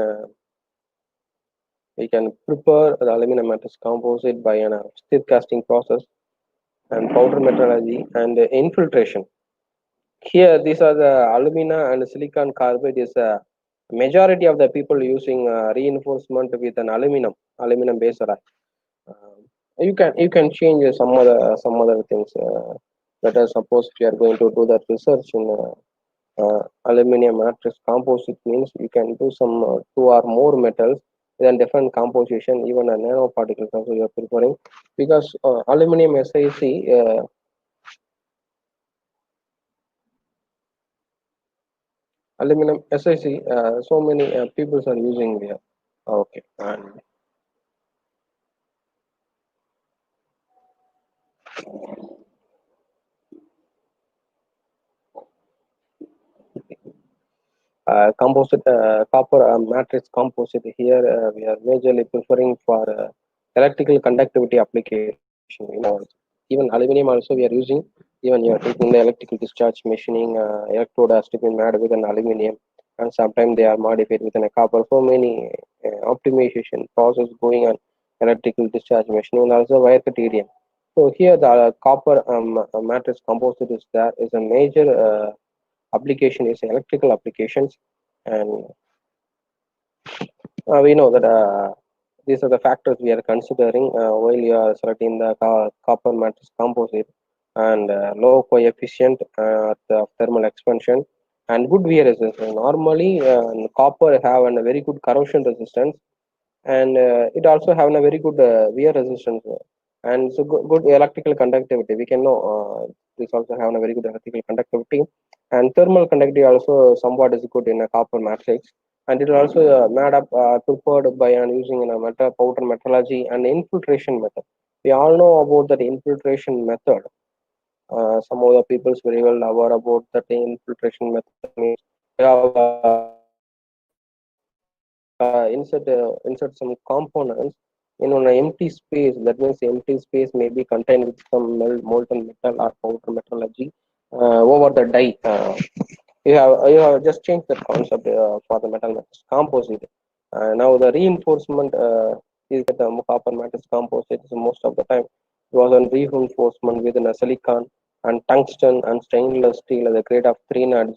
Speaker 3: prepare the aluminum matrix composite by an stiff casting process and powder metallurgy and infiltration. Here, these are the alumina and silicon carbide is a majority of the people using reinforcement with an aluminum based alloy. You can change some other things. Let us suppose if you are going to do that research in aluminum matrix composite, means you can do some two or more metals with different composition, even a nanoparticles also you are preferring, because aluminum SiC aluminum SiC so many people are using there. Okay, and composite copper matrix composite here we are majorly preferring for electrical conductivity application. Even aluminum also we are using. Even you are taking the electrical discharge machining, electrode has to be made with an aluminum, and sometimes they are modified with a copper. So many optimization process going on electrical discharge machining and also wire cation. So here the copper matrix composite is there is a major application is electrical applications, and we know that these are the factors we are considering while you are selecting the copper matrix composite, and low coefficient the thermal expansion and good wear resistance. Normally, copper have a very good corrosion resistance, and it also have a very good wear resistance, and so good electrical conductivity. We can know this also have a very good electrical conductivity, and thermal conductivity also somewhat is good in a copper matrix, and it is also made up prepared by using in a metal powder metallurgy and infiltration method. We all know about that infiltration method. Some of the people is very well aware about that infiltration method. Means we have insert some components in an empty space. That means empty space may be contained with some molten metal or powder metallurgy over the die. You have just changed that concept for the metal matrix composite. Now the reinforcement is that the copper matrix composite is most of the time it was on reinforcement within a silicon and tungsten and stainless steel at the grade of 300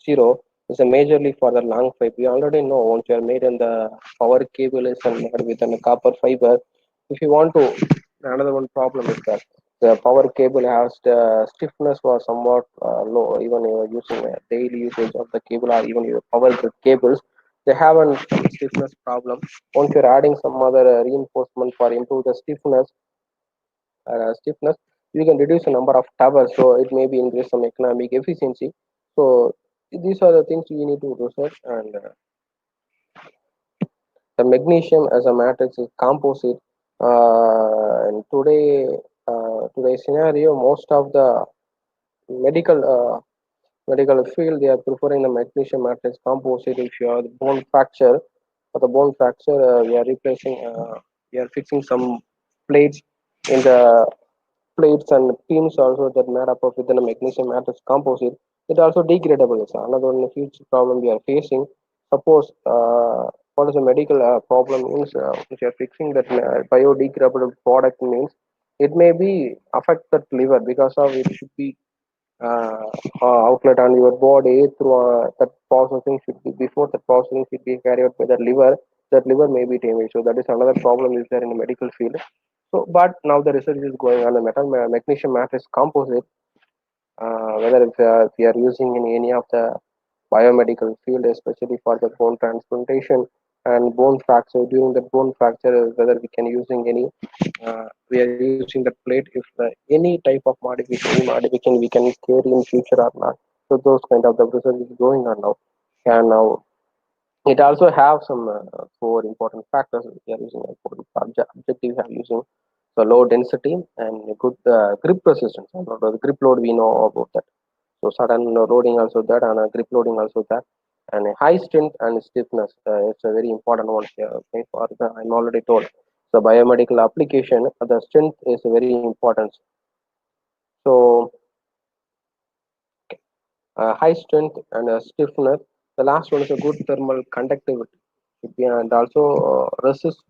Speaker 3: is a majorly for the long pipe. We already know once you are made in the power cable is made with a copper fiber. If you want to, another one problem is that the power cable has the stiffness was somewhat low. Even you are using a daily usage of the cable or even your power grid cables, they have a stiffness problem. Once you're adding some other reinforcement for improve the stiffness, you can reduce the number of towers, so it may be increase some economic efficiency. So these are the things you need to research, and the magnesium as a matrix is composite. And today's scenario, most of the medical medical field they are preferring the magnesium matrix composite. If you have the bone fracture, for the bone fracture, we are fixing some plates in the plates and pins also that made up of within a magnesium matrix composite. It also degradable. It's another one huge problem we are facing. Suppose what is a medical problem means if you are fixing that biodegradable product means it may be affect that liver because of it should be uh, outlet on your body through that processing should be before the processing should be carried out by the liver. That liver may be damaged. So that is another problem is there in the medical field. So, but now the research is going on the magnesium matrix composite. Whether if we are using in any of the biomedical field, especially for the bone transplantation and bone fracture. During the bone fracture, whether we can using any, we are using the plate. If any type of modification we can carry in future or not. So those kind of the research is going on now. And now it also have some four important factors we are using, for objective we are using. So low density and good grip resistance. The grip load we know about that. So sudden loading also that, and grip loading also that, and high strength and stiffness. It's a very important one here. Okay, for the, I'm already told. So biomedical application, the strength is very important. So high strength and stiffness. The last one is a good thermal conductivity. And also resist,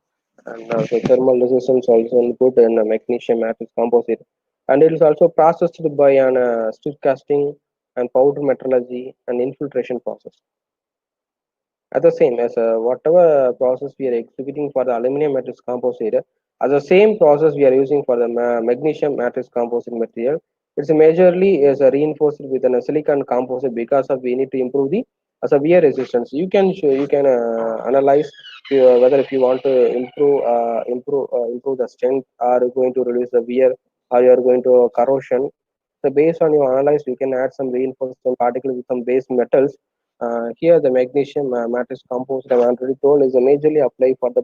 Speaker 3: and the thermal resistance also good in magnesium matrix composite, and it is also processed by an strip casting and powder metallurgy and infiltration process. At the same as whatever process we are executing for the aluminum matrix composite, as the same process we are using for the magnesium matrix composite material, it's majorly is reinforced with a silicon composite because of we need to improve the as a wear resistance. You can analyze whether if you want to improve the strength, or going to reduce the wear, or you are going to corrosion. So based on your analyze, you can add some reinforcement particles with some base metals. Here, the magnesium matrix composite, I've already told, is majorly applied for the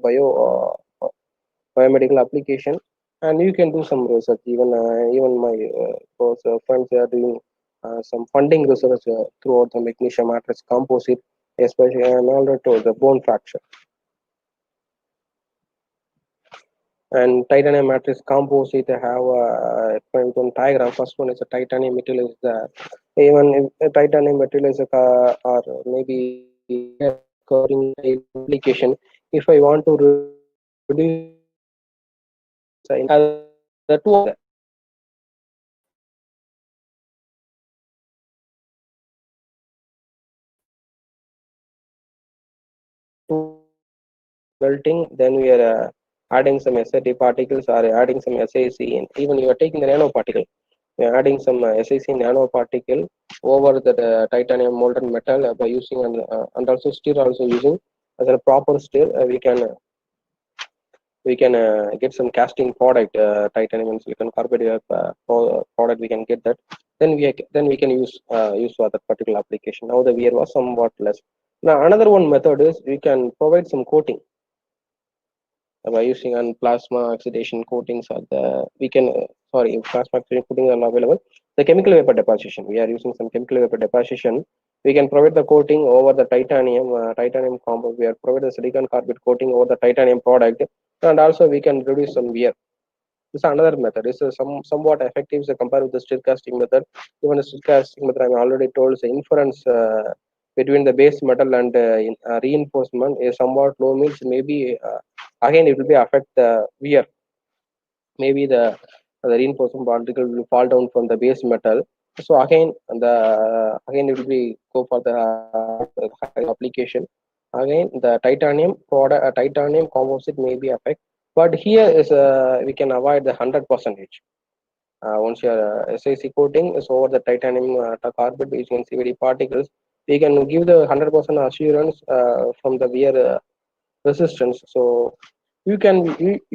Speaker 3: biomedical application, and you can do some research. Even my friends are doing some funding research throughout the magnesium matrix composite, especially I'm already told the bone fracture. And titanium matrix composite have a one diagram. First one is a titanium material is the, even if a titanium material is a or maybe covering application. If I want to reduce the strength, the two of them. Melting, then we are adding some SAT particles or adding some SAC, and even you are taking the nanoparticle. We are adding some SAC nanoparticle over the titanium molten metal by using and also stir also using as a proper stir. We can get some casting product, titanium and silicon carbide product. We can get that. Then we can use for that particular application. Now the wear was somewhat less. Now another one method is we can provide some coating by using on plasma oxidation coatings, or the we can sorry, if plasma oxidation coatings are not available, the chemical vapor deposition, we are using some chemical vapor deposition. We can provide the coating over the titanium compound. We are provide the silicon carbide coating over the titanium product, and also we can reduce some wear. This is another method. It's somewhat effective compared with the stir casting method. Even the stir casting method, I already told, is the inference between the base metal and reinforcement is somewhat low. Means maybe again it will be affect the wear. Maybe the reinforcement particle will fall down from the base metal. So again it will be go for the high application. Again the titanium product, titanium composite may be affect, but here is we can avoid the 100%. Once your SiC coating is over the titanium carbide, you can see very particles. We can give the 100% assurance from the wear resistance. So you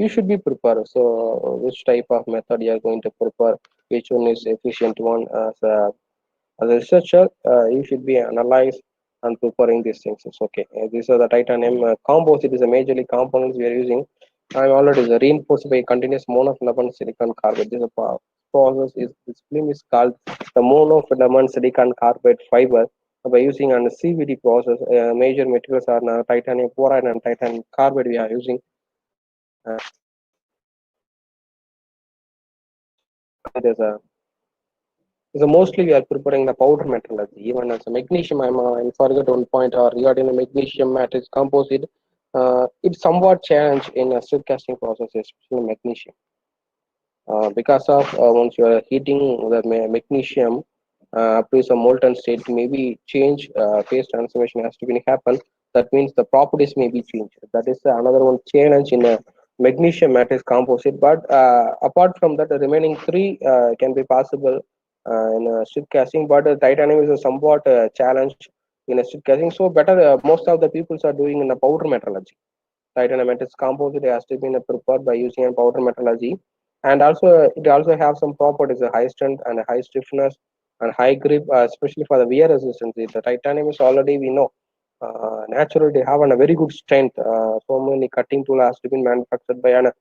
Speaker 3: should be prepared. So which type of method you are going to prepare, which one is efficient one. As a researcher, you should be analyzed and preparing these things. It's okay. These are the titanium composite is a majorly components we are using. I'm already reinforced by continuous monofilament silicon carbide. This is a process is this film is called the monofilament silicon carbide fiber. By using an CVD process, major materials are now titanium chloride and titanium carbide we are using. There's a So mostly we are preparing the powder metallurgy. Even as a magnesium, I forgot one point or regarding the magnesium matrix composite, it's somewhat challenged in a strip casting process, especially magnesium. Because of once you are heating the magnesium up to some molten state, maybe change phase transformation has to be happen. That means the properties may be changed. That is another one challenge in a magnesium matrix composite. But apart from that, the remaining three can be possible in strip casting. But titanium is a somewhat challenge in a strip casting. So better, most of the people are doing in the powder metallurgy. Titanium matrix composite has to be prepared by using a powder metallurgy, and also it also have some properties, a high strength and a high stiffness, and high grip, especially for the wear resistance. The titanium is already, we know, naturally they have a very good strength. So many cutting tool has been manufactured by an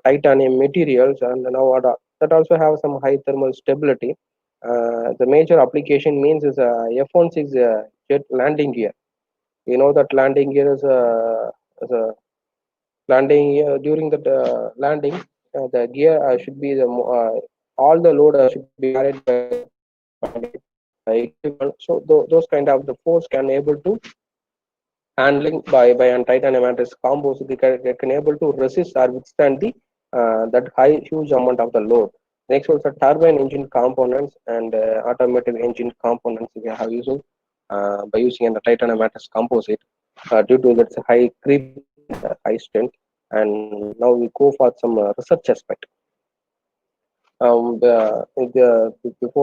Speaker 3: titanium materials, and now that also have some high thermal stability. The major application means is F-16 jet landing gear. You know that landing gear is a landing during the landing, the gear should be all the load should be carried by equipment. So those kind of the force can able to handling by an titanium matrix composite. They can able to resist or withstand the that high huge amount of the load. Next also turbine engine components and automotive engine components we have using by using the titanium matrix composite due to its high creep and high strength. And now we go for some research aspect. Before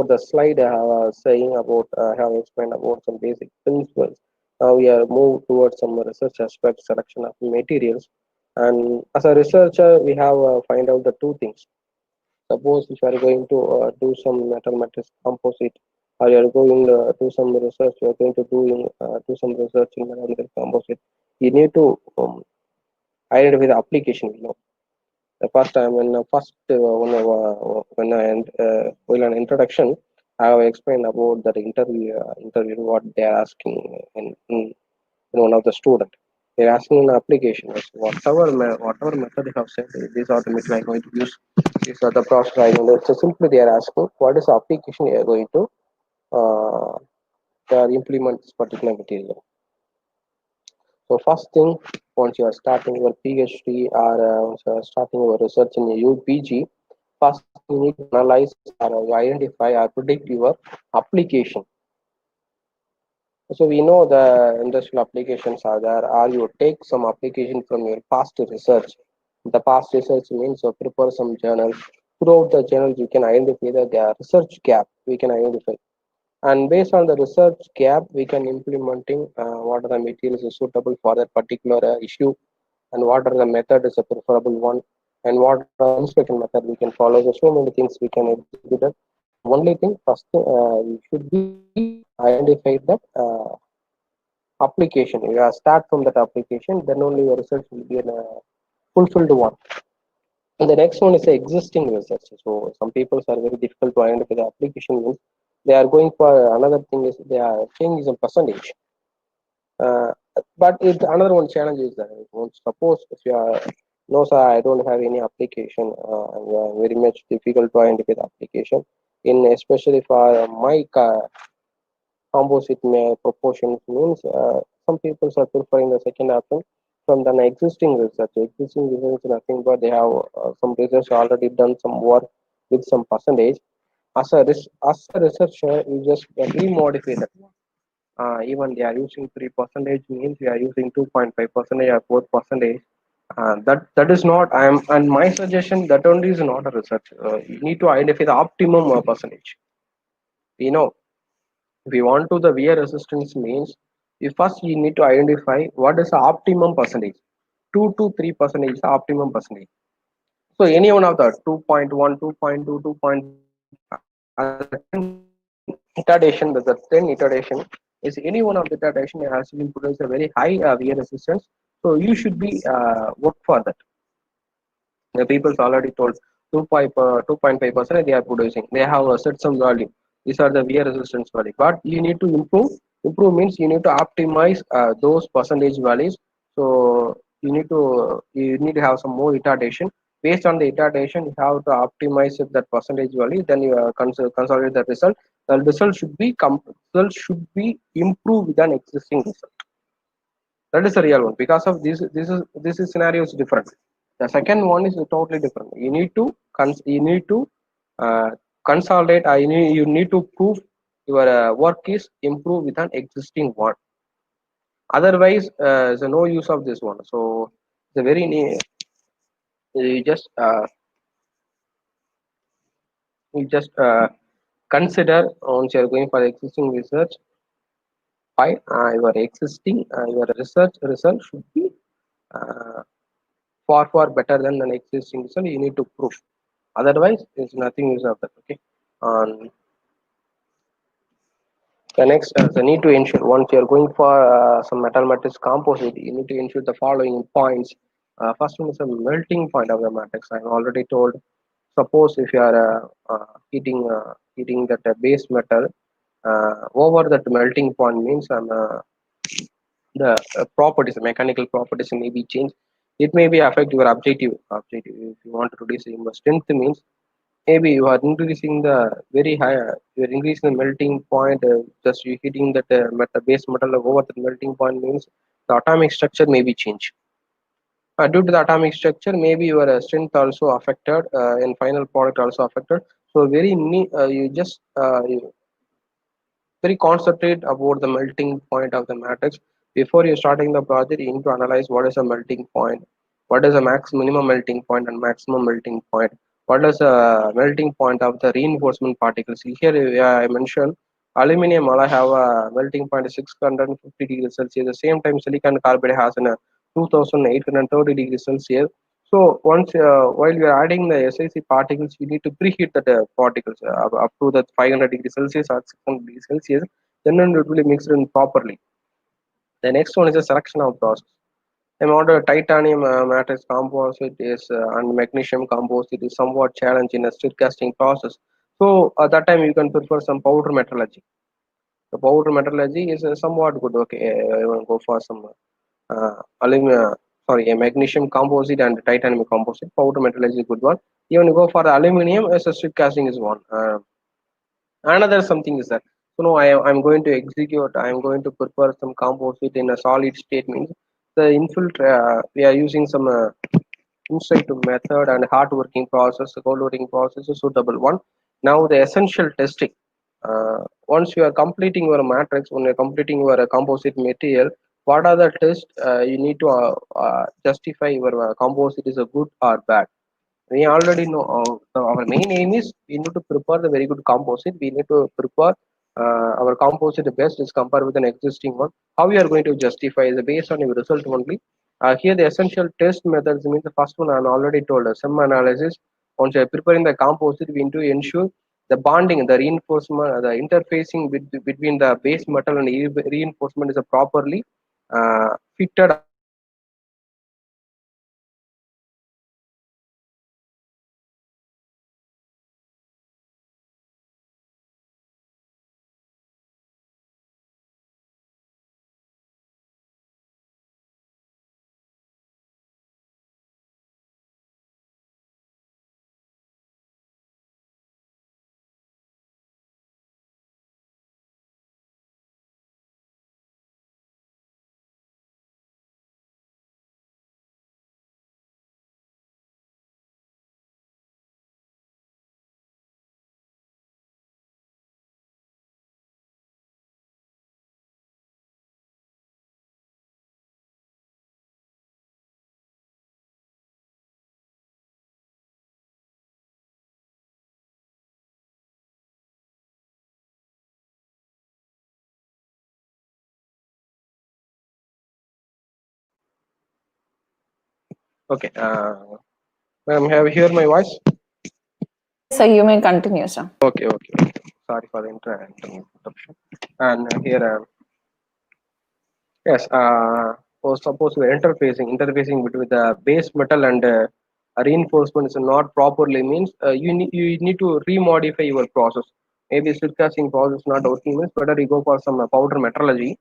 Speaker 3: the slide, I was saying about, I have explained about some basic principles. Now we are moved towards some research aspect, selection of materials. And as a researcher, we have find out the two things. Suppose if you are going to do some metal matrix composite, or you are going to do some research, you are going to do some research in metal matrix composite. You need to identify the application. The first time while an introduction, I have explained about that interview what they are asking in one of the student. They are asking an application. Whatever method you have said, these are the methods I am going to use. These are the process I know. So simply they are asking what is the application you are going to implement this particular material. So first thing, once you are starting your PhD or once you are starting your research in UPG, first thing you need to analyze or you identify or predict your application. So we know the industrial applications are there, or you take some application from your past research. The past research means you prepare some journals. Throughout the journals, you can identify the research gap. We can identify, and based on the research gap we can implementing what are the materials is suitable for that particular issue, and what are the method is a preferable one, and what are the inspection method we can follow. So, so many things we can execute it. Only thing first we should be identified that application. You start from that application, then only your research will be a fulfilled one. And the next one is the existing research. So some people are very difficult to identify the application means they are going for another thing is they are changing some percentage. Uh, but another one challenge is that suppose if you are no sir, I don't have any application, very much difficult to identify the application in especially for my composite proportions means some people are preferring the second option from the existing research. Existing research is nothing but they have some research already done some work with some percentage. As a researcher, you just remodify that. Even they are using 3% means we are using 2.5% or 4%. That is not. I am and my suggestion that only is not a research. You need to identify the optimum percentage. You know, if you want to the wear resistance means you first you need to identify what is the optimum percentage. 2 to 3% is the optimum percentage. So any one of the 2.1, 2.2, 2.10 iteration, the 10 iteration is any one of the iteration has been produced a very high wear resistance. So you should be work for that. The people's already told 2.5% they are producing. They have set some value. These are the wear resistance value. But you need to improve. Improve means you need to optimize those percentage values. So you need to have some more iteration. Based on the iteration, you have to optimize that percentage value. Then you consolidate the result. The result should be improved with an existing result. That is the real one. Because of this scenario is different. The second one is totally different. You need to uh, consolidate. You need to prove your work is improved with an existing one. Otherwise, there's no use of this one. So the very you just uh, you just consider once you are going for existing research. Why your research result should be uh, far better than an existing result. You need to prove. Otherwise, there's nothing use of that. Okay. The next, the need to ensure once you are going for some metal matrix composite, you need to ensure the following points. First one is a melting point of the matrix. I already told. Suppose if you are heating that base metal over that melting point means the properties, the mechanical properties may be changed. It may be affect your objective. If you want to reduce the strength means maybe you are increasing the very high, you are increasing the melting point, just you hitting that base metal over the melting point means the atomic structure may be changed. Due to the atomic structure, maybe your strength also affected, and final product also affected. So you just very concentrate about the melting point of the matrix. Before you starting the project, you need to analyze what is a melting point, what is a minimum melting point and maximum melting point, what is the melting point of the reinforcement particles. Here I mentioned aluminum alloy have a melting point of 650 degrees Celsius. At the same time, silicon carbide has a 2830 degrees Celsius. So once while you are adding the SiC particles, you need to preheat the particles up to the 500 degrees Celsius or 600 degrees Celsius. Then it will be mixed in properly. The next one is the selection of process. A model titanium matrix composite is and magnesium composite is somewhat challenged in a stir casting process. So at that time you can prefer some powder metallurgy. The powder metallurgy is somewhat good. Okay, you want to go for some aluminum, sorry, a magnesium composite and titanium composite. Powder metallurgy is a good one. Even you go for the aluminum, as a strip casting is one. Another something is that, so no, I'm going to execute. I'm going to prepare some composite in a solid state means the we are using some insight method and hard working process, cold working process is suitable one. Now the essential testing. Once you are completing your matrix, when you're completing your composite material, what are the tests you need to justify your composite is a good or bad? We already know our main aim is we need to prepare the very good composite. We need to prepare our composite best is compared with an existing one. How we are going to justify is based on your result only. Here the essential test methods means the first one I already told us some analysis. Once you are preparing the composite, we need to ensure the bonding, the reinforcement, the interfacing between the base metal and reinforcement is properly fitted. Okay, ma'am, have you heard my voice?
Speaker 2: So you may continue, sir.
Speaker 3: Okay. Sorry for the interruption. And here, yes, suppose we are interfacing between the base metal and reinforcement is not properly means you need to remodify your process. Maybe slip casting process not working means better you go for some powder metallurgy.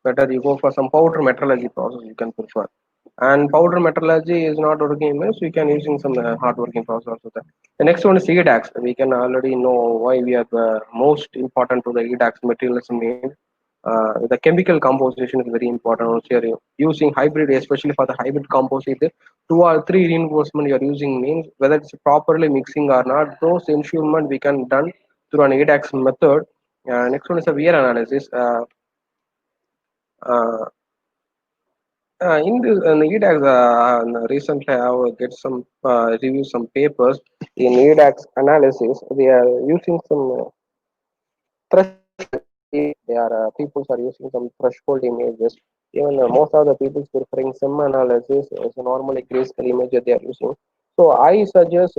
Speaker 3: Better you go for some powder metallurgy process you can prefer. And powder metallurgy is not working means you can using some hard working process also. The next one is EDAX. We can already know why we are the most important to the EDAX materials means the chemical composition is very important. Also, you're using hybrid, especially for the hybrid composite, 2 or 3 reinforcement you are using means whether it's properly mixing or not. Those ensurement we can done through an EDAX method. Next one is a wear analysis. Uh, in EDAX, recently I have get some review some papers in EDAX analysis. They are using some threshold. They are people are using some threshold images. Even most of the people preferring SIM analysis as a normally grayscale image that they are using. So I suggest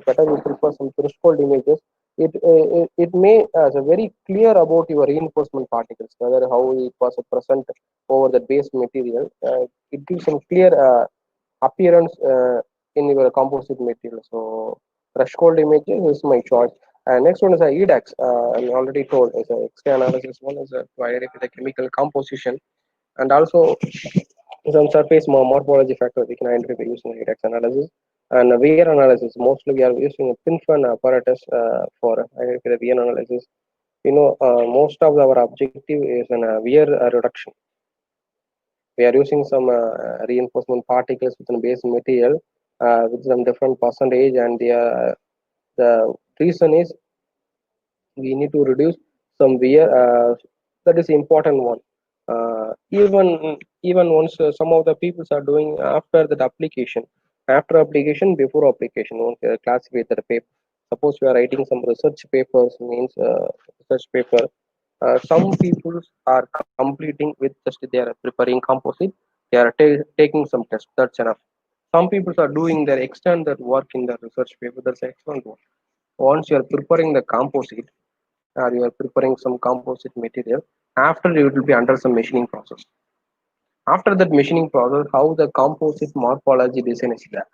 Speaker 3: better you prefer some threshold images. It may very clear about your reinforcement particles, whether how it was present over the base material. It gives some clear appearance in your composite material. So threshold images is my choice. Next one is a EDAX. I already told is a X-ray analysis. One is to identify the chemical composition, and also some surface morphology factor we can identify using EDAX analysis. And wear analysis, mostly we are using a pin fin apparatus for identify the wear analysis. Most of our objective is an wear reduction. We are using some reinforcement particles within base material with some different percentage, and the reason is we need to reduce some wear. That is important one. Even once some of the people are doing after application, before application, classify the paper. Suppose we are writing some research papers, means research paper. Some people are completing with just they are preparing composite. They are taking some tests. That's enough. Some people are doing their extended work in the research paper. That's excellent one. Once you are preparing the composite, or you are preparing some composite material, after it will be under some machining process. After that machining process, how the composite morphology design is there.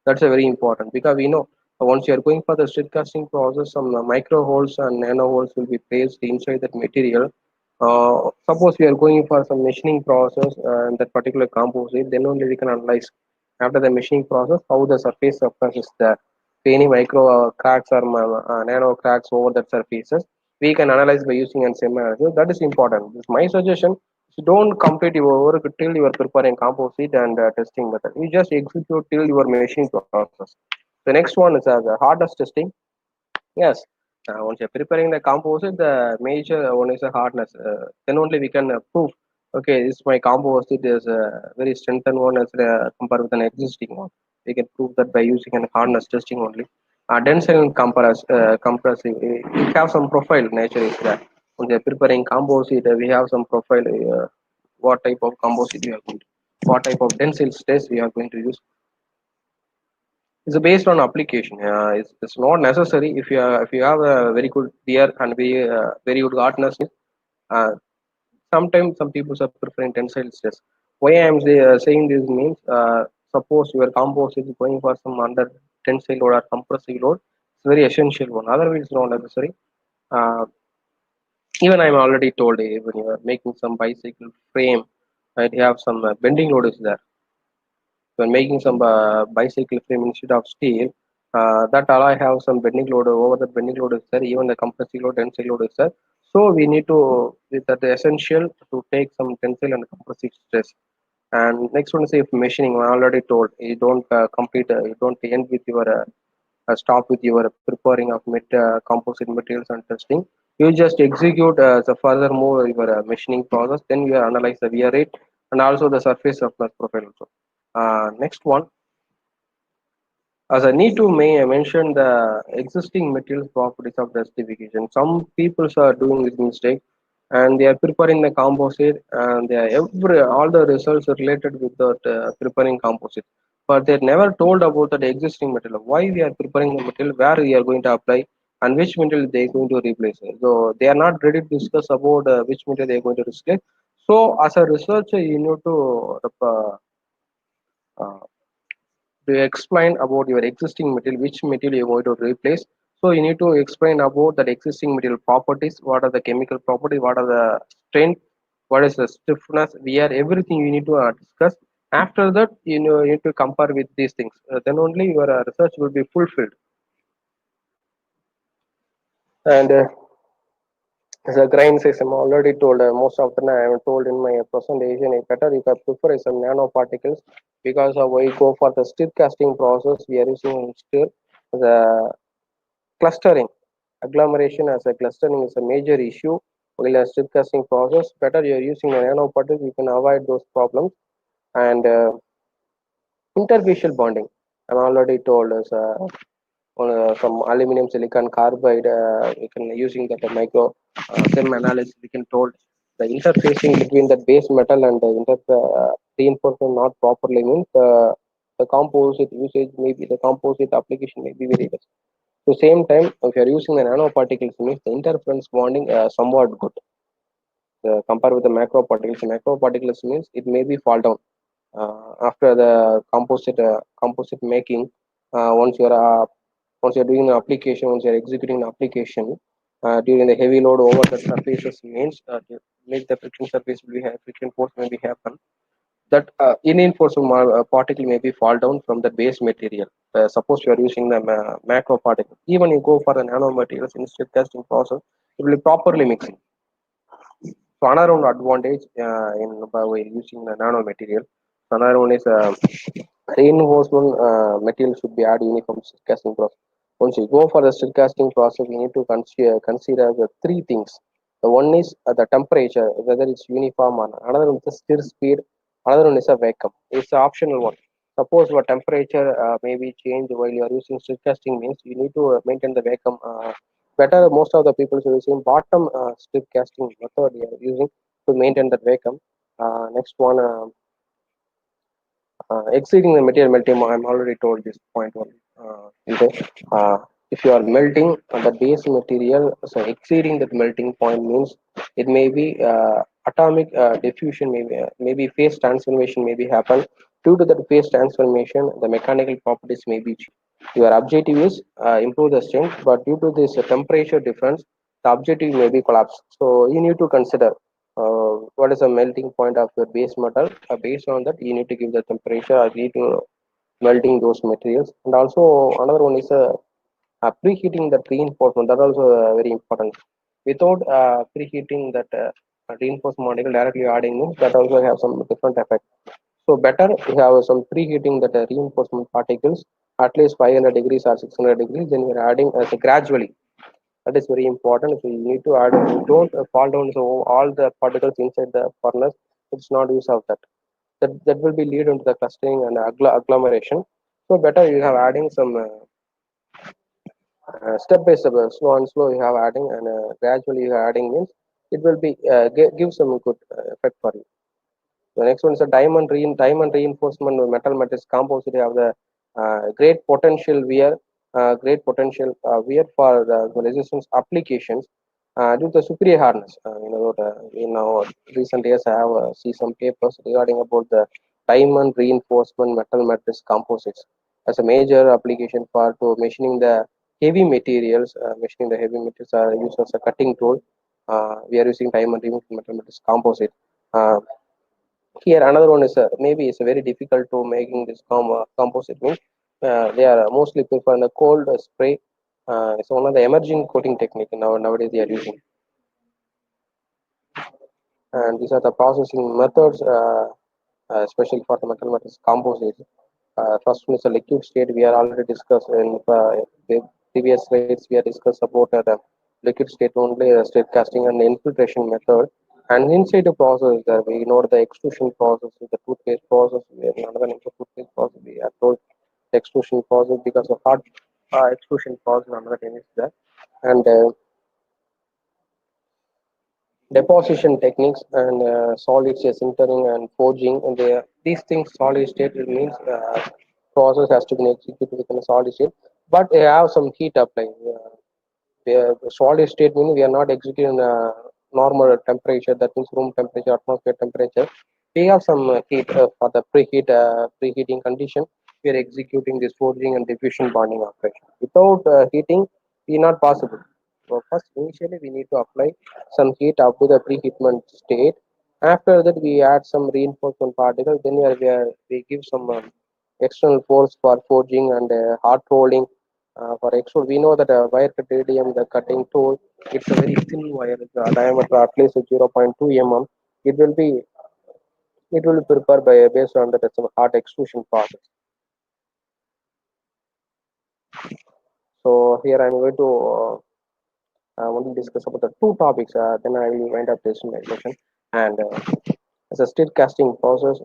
Speaker 3: That's a very important, because we know once you are going for the strip casting process, some micro holes and nano holes will be placed inside that material. Suppose we are going for some machining process and that particular composite, then only we can analyze after the machining process how the surface is there. If any micro cracks or nano cracks over that surfaces, we can analyze by using an semi analysis. That is important. This is my suggestion. So don't complete your work till you are preparing composite and testing method. You just execute till your machine process. The next one is the hardness testing. Yes, once you're preparing the composite, the major one is the hardness. Then only we can prove, okay, this my composite is a very strengthened one as compared with an existing one. We can prove that by using an hardness testing only. Tensile and compressive, we have some profile nature is that. When they're preparing composite, we have some profile. What type of composite we are going to, what type of tensile stress we are going to use. It's based on application. It's not necessary if you have a very good beer and very good hardness. Uh, Sometimes some people are preferring tensile stress. Why I am saying this means, suppose your compost is going for some under tensile load or compressive load, it's very essential one. Otherwise, it's not necessary. Uh, Even I'm already told, when you are making some bicycle frame, you have some bending load is there. When making some bicycle frame instead of steel, that alloy have some bending load. Over the bending load is there, even the compressive load, tensile load is there. So we need to, with that essential to take some tensile and compressive stress. And next one is if machining. I already told you don't you don't end with your stop with your preparing of composite materials and testing. You just execute the furthermore your machining process. Then you analyze the wear rate and also the surface roughness profile also. Next one, as I need to mention the existing materials properties of justification. Some people are doing this mistake, and they are preparing the composite, and they are all the results are related with that preparing composite. But they're never told about the existing material. Why we are preparing the material, where we are going to apply, and which material they are going to replace. So they are not ready to discuss about which material they are going to replace. So as a researcher, you need to uh, to explain about your existing material, which material you're going to replace. So you need to explain about that existing material properties, what are the chemical properties, what are the strength, what is the stiffness, wear, everything you need to discuss. After that, you need to compare with these things. Then only your research will be fulfilled. And as a grain size, I'm already told, most of the time I'm told in my presentation, it's better if I prefer some nanoparticles, because we go for the strip casting process, we are using still the clustering. Agglomeration as a clustering is a major issue while a strip casting process. Better you're using a nanoparticle, you can avoid those problems. And interfacial bonding, I'm already told, as some aluminum silicon carbide, we can using that micro SEM analysis, we can told the interfacing between the base metal and the reinforcement not properly means The composite usage maybe the composite application may be very less. So same time, if you are using the nanoparticles, means the interference bonding somewhat good. Compared with the macroparticles, macroparticles means it may be fall down after the composite making. Once you are doing an application, once you are executing an application during the heavy load over the surfaces means make the friction surface will be friction force may be happen, that unreinforced particle may be fall down from the base material. Suppose you are using the macro particle, even you go for the nanomaterials instead casting process, it will be properly mixing. So another one advantage in by using the nanomaterial, another one is reinforcement material should be added uniform stress casting process. Once you go for the stress casting process, we need to consider the three things. The one is the temperature, whether it's uniform or not. Another one is the stir speed. Another one is a vacuum. It's an optional one. Suppose your temperature may be changed while you are using stress casting, means you need to maintain the vacuum. Better, most of the people are using bottom strip casting method they are using to maintain the vacuum. Next one. Exceeding the material melting, I'm already told this point one. Okay. If you are melting the base material, so exceeding that melting point means it may be atomic diffusion, maybe phase transformation may be happen. Due to that phase transformation, the mechanical properties may be changed. Your objective is improve the strength, but due to this temperature difference, the objective may be collapsed. So you need to consider what is the melting point of your base metal. Based on that, you need to give the temperature agree to melting those materials. And also another one is preheating that reinforcement. That also very important. Without preheating that reinforcement particle directly adding means that also have some different effect. So better you have some preheating that reinforcement particles at least 500 degrees or 600 degrees. Then you're adding gradually. That is very important. So you need to add. You don't fall down. So all the particles inside the furnace. It's not use of that. That will be lead into the clustering and agglomeration. So better you have adding some step by step, slow and slow you have adding, and gradually you are adding means it will be give some good effect for you. The next one is a diamond reinforcement with metal matrix composite have the great potential wear for the resistance applications due to superior hardness. In our recent years, I have see some papers regarding about the diamond reinforcement metal matrix composites as a major application for to machining the heavy materials. Machining the heavy materials are used as a cutting tool. We are using diamond reinforcement metal matrix composite. Here another one is maybe it's very difficult to making this composite means they are mostly prefer in the cold spray. It's one of the emerging coating technique nowadays they are using, and these are the processing methods especially for the metal matrix composite. First one is a liquid state. We are already discussed in the previous slides. We are discussed about the liquid state only, state casting and infiltration method. And inside the process, we know the extrusion process, the toothpaste process. We have another name for toothpaste process. We are told the extrusion process because of hard extrusion process. Another name is that, and deposition techniques and solid state sintering and forging. And these things, solid state means process has to be executed within a solid state, but they have some heat applying. Solid state means we are not executing normal temperature, that means room temperature, atmosphere temperature. We have some heat for the preheating condition. We are executing this forging and diffusion bonding operation. Without heating, it not possible. So first, initially, we need to apply some heat up to the preheatment state. After that, we add some reinforcement particles. Then we give some external force for forging and hot rolling. For extrude, we know that a wire cut radium, the cutting tool, it's a very thin wire. The diameter at least 0.2 mm. It will be prepared by based on that it's a hot extrusion process. So here I'm going to want to discuss about the two topics. Then I will wind up this session. And as a state casting process,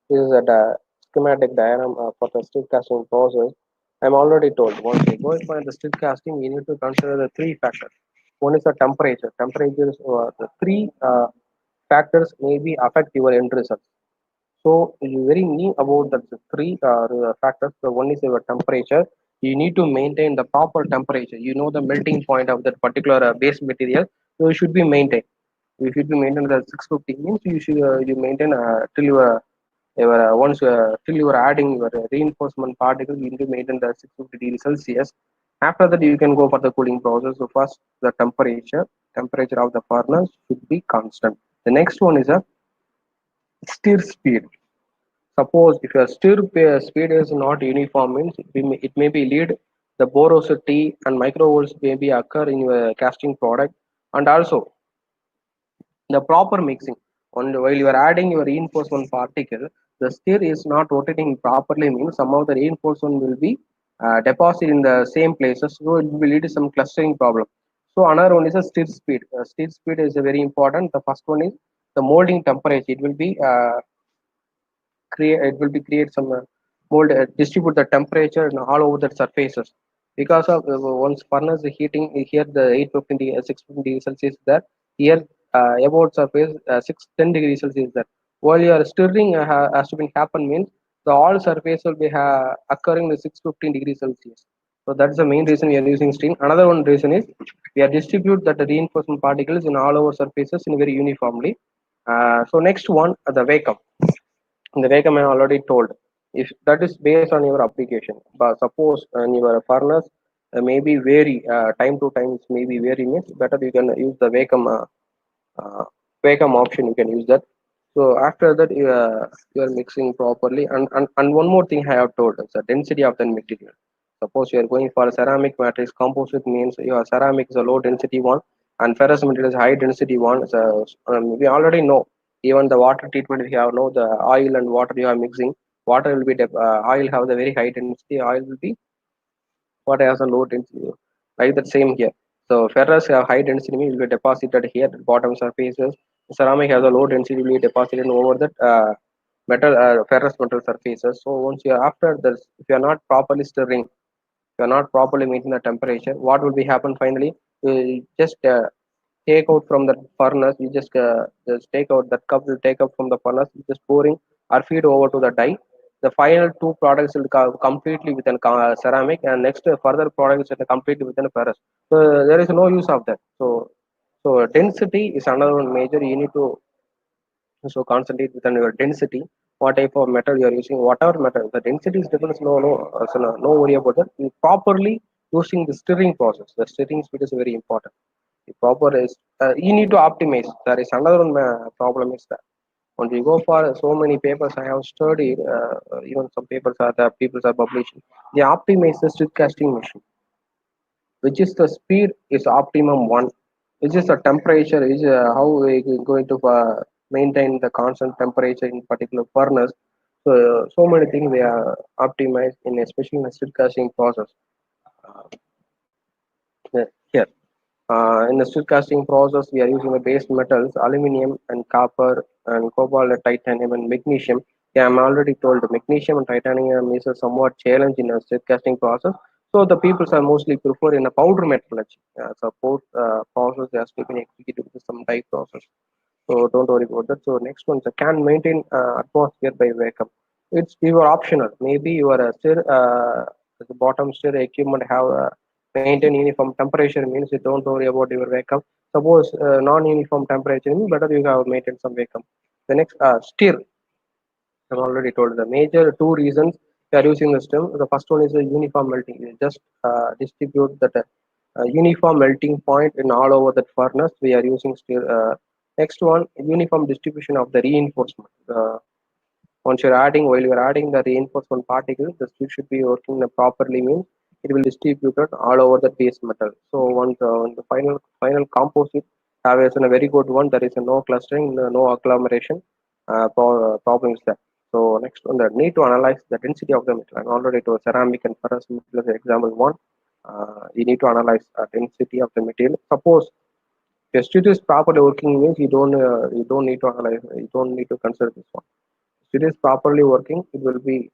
Speaker 3: this is a schematic diagram for the state casting process. I'm already told once we go for the state casting, we need to consider the three factors. One is the temperature. Temperatures, the three factors maybe affect your end result. So you very need about the three factors. The one is your temperature. You need to maintain the proper temperature. You know the melting point of that particular base material. So it should be maintained. You should be maintained at 650 means you should you maintain till your once till you are adding your reinforcement particle, you need to maintain the 650 degrees Celsius. After that, you can go for the cooling process. So first, the temperature of the furnace should be constant. The next one is a stir speed. Suppose if your speed is not uniform, means it may be lead the porosity and microvolts may be occur in your casting product, and also the proper mixing. While you are adding your reinforcement particle, the stir is not rotating properly, means some of the reinforcement will be deposited in the same places, so it will lead to some clustering problem. So another one is a stir speed. Stir speed is very important. The first one is the molding temperature. It will be create some mold distribute the temperature in all over the surfaces because of once furnace heating here the 850 650 degrees Celsius there, here about surface 610 degrees Celsius there. While you are stirring has to be happen means the all surface will be occurring in 615 degrees Celsius. So that's the main reason we are using steam. Another one reason is we are distribute that reinforcement particles in all over surfaces in very uniformly. So next one, the vacuum. The vacuum I already told. If that is based on your application, but suppose in your furnace maybe vary time to time, maybe vary means better you can use the uh, vacuum option. You can use that. So after that you are mixing properly. And one more thing I have told is the density of the material. Suppose you are going for a ceramic matrix composite, means your ceramic is a low density one and ferrous material is high density one. So we already know even the water treatment we have know the oil and water you are mixing. Water will be oil have the very high density. Oil will be what has a low density. Like that same here. So ferrous have high density means will be deposited here at bottom surfaces. Ceramic has a low density will be deposited over that metal ferrous metal surfaces. So once you are after this, if you are not properly stirring, if you are not properly meeting the temperature, what will be happen finally? You just take out from the furnace. You just take out that cup. Will take out from the furnace. You just pouring or feed over to the die. The final two products will completely within ceramic, and next further products will completely within ferrous. So there is no use of that. So density is another one major. You need to so concentrate within your density. What type of metal you are using, whatever metal, the density is different. No worry about that. You properly using the stirring process. The stirring speed is very important. The proper is you need to optimize. There is another one problem is that when we go for so many papers I have studied, even some papers are the people are publishing. They optimize the strip casting machine, which is the speed is optimum one, which is the temperature is how we going to maintain the constant temperature in particular furnace. So many things they are optimized in especially in the strip casting process. Here in the steel casting process, we are using the base metals, aluminum and copper and cobalt, titanium and magnesium. Yeah, I'm already told magnesium and titanium is a somewhat challenge in a steel casting process. So the people are mostly prefer in a powder metallurgy. Support process has to be executed with some die process. So don't worry about that. So next one, so can maintain atmosphere by vacuum. It's your optional. Maybe your the bottom stir equipment have maintain uniform temperature means you don't worry about your vacuum. Suppose non-uniform temperature means better you have maintained some vacuum. The next stir, I've already told the major two reasons we are using the stem. The first one is the uniform melting. You just distribute that uniform melting point in all over that furnace. We are using stir. Next one, uniform distribution of the reinforcement. Once you're adding, while you're adding the reinforcement particles, the steel should be working properly. Means it will distribute it all over the base metal. So once the final composite have is a very good one. There is no clustering, no agglomeration problems there. So next one, the need to analyze the density of the metal. I already told ceramic and ferrous material as example one. You need to analyze density of the material. Suppose if your steel is properly working means you don't need to analyze. You don't need to consider this one. If it is properly working, it will be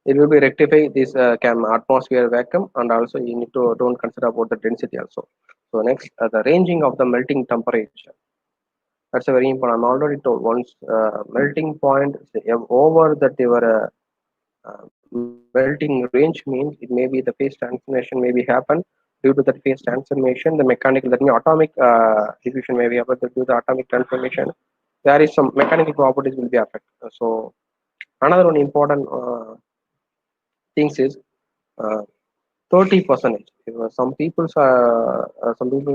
Speaker 3: rectify this cam atmosphere vacuum, and also you need to don't consider about the density also. So next, the ranging of the melting temperature. That's a very important. I'm already told once melting point over that your melting range means it may be the phase transformation may be happen due to that phase transformation. The mechanical, that means atomic diffusion may be happen due to the atomic transformation. There is some mechanical properties will be affected. So another one important things is 30%. Some people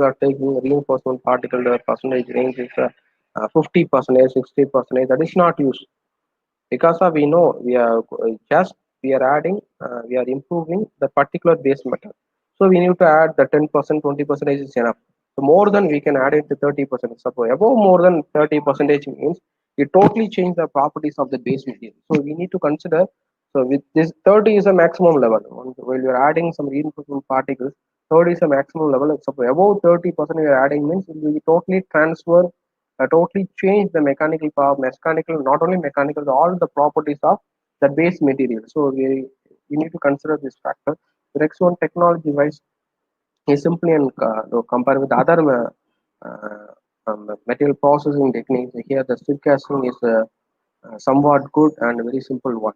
Speaker 3: are taking reinforcement particle. The percentage range is 50%, 60%. That is not used because of we know we are just we are adding we are improving the particular base metal, so we need to add the 10%, 20% is enough. So more than we can add it to 30%. Suppose above more than 30% means it totally change the properties of the base material, so we need to consider. So with this 30 is a maximum level. While you're adding some reinforcement particles, 30 is a maximum level. Suppose above 30% you're adding means it will be totally transfer, totally change the mechanical power, mechanical, not only mechanical, all the properties of the base material. So we need to consider this factor. The next one, technology wise, is simply and compare with other material processing techniques. Here, the strip casting is somewhat good and very simple one.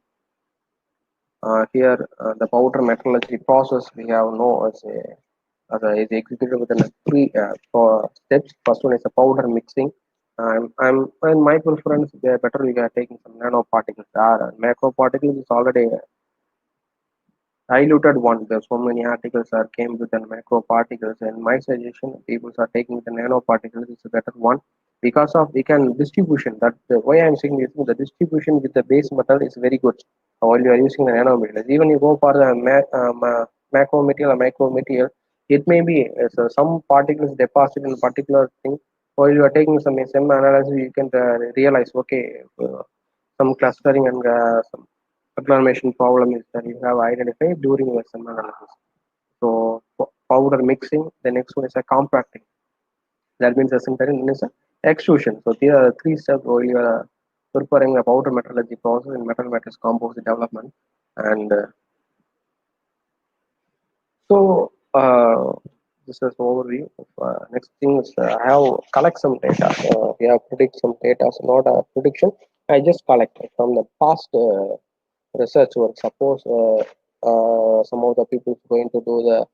Speaker 3: Here, the powder metallurgy process we have no is executed within three steps. First one is a powder mixing. And my preference, better we are taking some nanoparticles. Macro particles is already diluted one. There's so many articles are came with the macro particles, and my suggestion, people are taking the nanoparticles is a better one because of we can distribution. That the way I'm saying is the distribution with the base metal is very good while you are using the nanomaterials. Even you go for the macro material or micro material, it may be so some particles deposited in a particular thing. While you are taking some SEM analysis, you can realize okay, some clustering and some agglomeration problem is that you have identified during your SEM analysis. So powder mixing, the next one is a compacting. That means the sintering is a extrusion. So there are three steps while you are preparing a powder metallurgy process in metal matrix composite development. And so this is overview. Next thing is I have collect some data. We have predict some data, so not a prediction. I just collect from the past research work. Suppose some of the people going to do the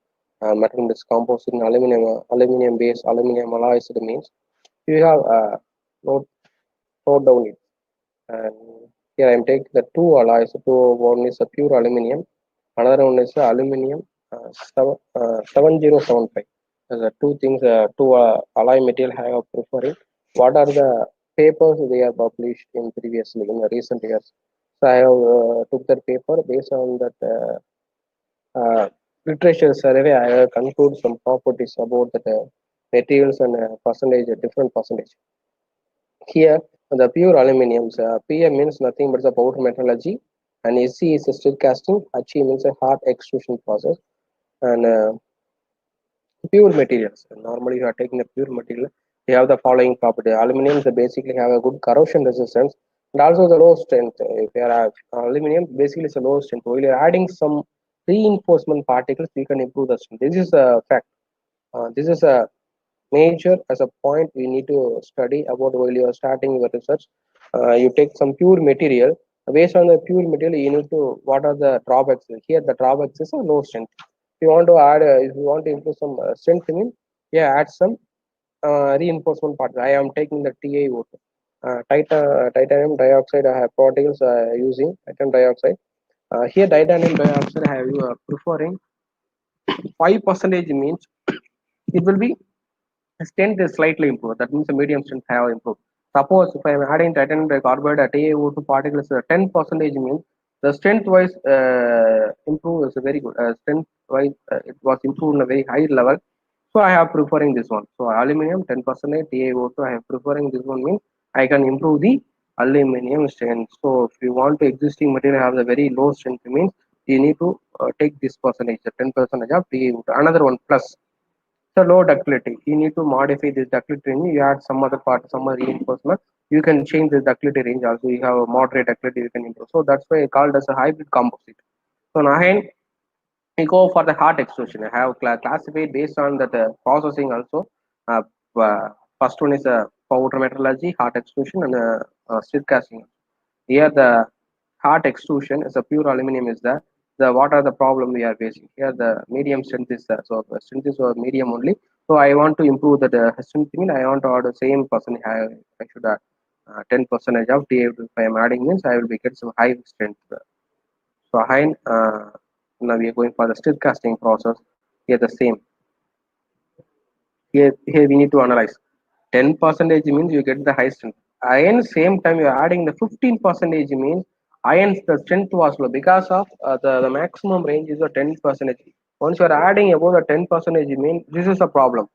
Speaker 3: metal matrix composite in aluminum based aluminum alloys. It means you have note down it. And here I am taking the two alloys. One is a pure aluminum, another one is aluminum 7075. The two things, two alloy material I have preferring. What are the papers they are published in previously in the recent years? So I have took that paper based on that literature survey. I have conclude some properties about the materials and percentage, different percentage. Here, the pure aluminums, PM means nothing but the powder metallurgy, and SC is a strip casting, HE means a hard extrusion process, and pure materials. Normally, you are taking a pure material, you have the following property. Aluminum, they basically have a good corrosion resistance and also the low strength. If you have aluminum, basically it's a low strength. While you're adding some reinforcement particles, you can improve the strength. This is a fact. This is a major as a point we need to study about while you are starting your research. You take some pure material. Based on the pure material, you need to what are the drawbacks. Here, the drawbacks is a low strength. If you want to add, if you want to improve some strength, yeah, add some reinforcement part. I am taking the TiO2. Titanium dioxide I have particles using titanium dioxide. Here, titanium dioxide I have preferring 5% means it will be strength is slightly improved. That means the medium strength have improved. Suppose if I am adding titanium dicarbide at TiO2 particles, 10% means the strength wise improve is very good. Strength wise it was improved in a very high level. So I have preferring this one. So aluminum 10% TiO2 I have preferring this one means I can improve the aluminum strength. So if you want to existing material have the very low strength means you need to take this percentage, the 10% of TiO2. Another one plus the low ductility. You need to modify this ductility range. You add some other part, some other reinforcement. You can change the ductility range also. You have a moderate ductility you can improve. So that's why I called as a hybrid composite. So now we go for the hard extrusion. I have classified based on that processing also. Uh, First one is powder metallurgy, hot extrusion, and stir casting. Here the hot extrusion is a pure aluminum is the what are the problem we are facing. Here the medium strength is so the strength is medium only. So I want to improve the strength mean I want to add the same percent. I should 10% of TA if I am adding means I will be get some high strength. So high now we are going for the stir casting process. Here the same. Here we need to analyze. 10% means you get the high strength. Iron same time you are adding the 15% means iron's the strength was low because of the maximum range is a 10%. Once you are adding above the 10% means this is a problem.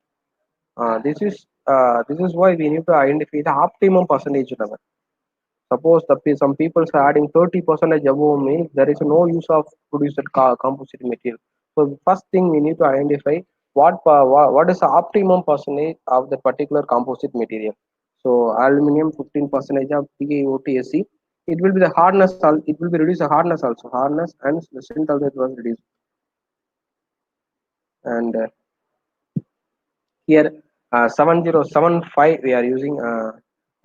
Speaker 3: This is why we need to identify the optimum percentage level. Suppose some people are adding 30% above means there is no use of produced composite material. So the first thing we need to identify what is the optimum percentage of the particular composite material. So aluminum 15% of PaOTSC. It will be the hardness. It will be reduce the hardness also. Hardness and the strength also it was reduced. And here 7075 we are using.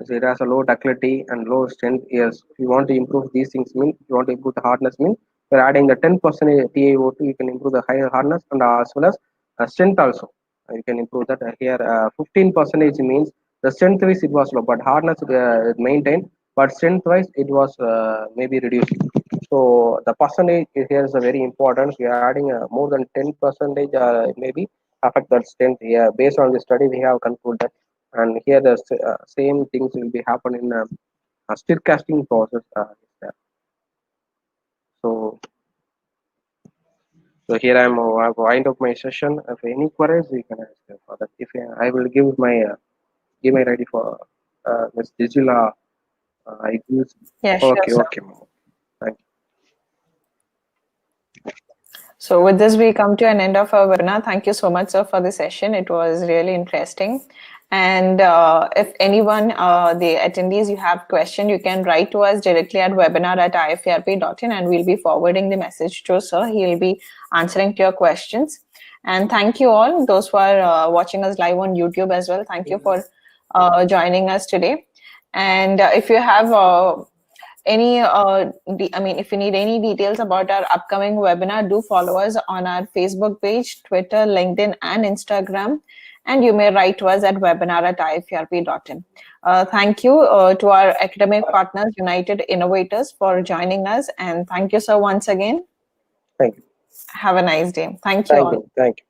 Speaker 3: So it has a low ductility and low strength. Yes, if you want to improve these things, mean if you want to improve the hardness, mean you're adding the 10% TiO2, you can improve the higher hardness and as well as strength also. You can improve that. Here 15% means the strength wise it was low, but hardness maintained, but strength wise it was maybe reduced. So the percentage here is very important. We are adding more than 10% maybe affect that strength. Here based on the study we have concluded that. And here the same things will be happen in a stir casting process. So here I've wind up my session. If any queries, we can ask for that. If I will give my ready for Ms. Digila. I use.
Speaker 2: Yeah, sure,
Speaker 3: Okay,
Speaker 2: sir.
Speaker 3: okay, thank you.
Speaker 2: So with this, we come to an end of our webinar. Thank you so much, sir, for the session. It was really interesting. And if anyone, the attendees, you have question, you can write to us directly at webinar@iferp.in and we'll be forwarding the message to sir. He'll be answering to your questions. And thank you all, those who are watching us live on YouTube as well. Thank you for joining us today. And if you have if you need any details about our upcoming webinar, do follow us on our Facebook page, Twitter, LinkedIn, and Instagram. And you may write to us at webinar@iferp.in. Thank you to our academic partners, United Innovators, for joining us. And thank you, sir, once again.
Speaker 3: Thank you.
Speaker 2: Have a nice day. Thank you all.
Speaker 3: Thank you.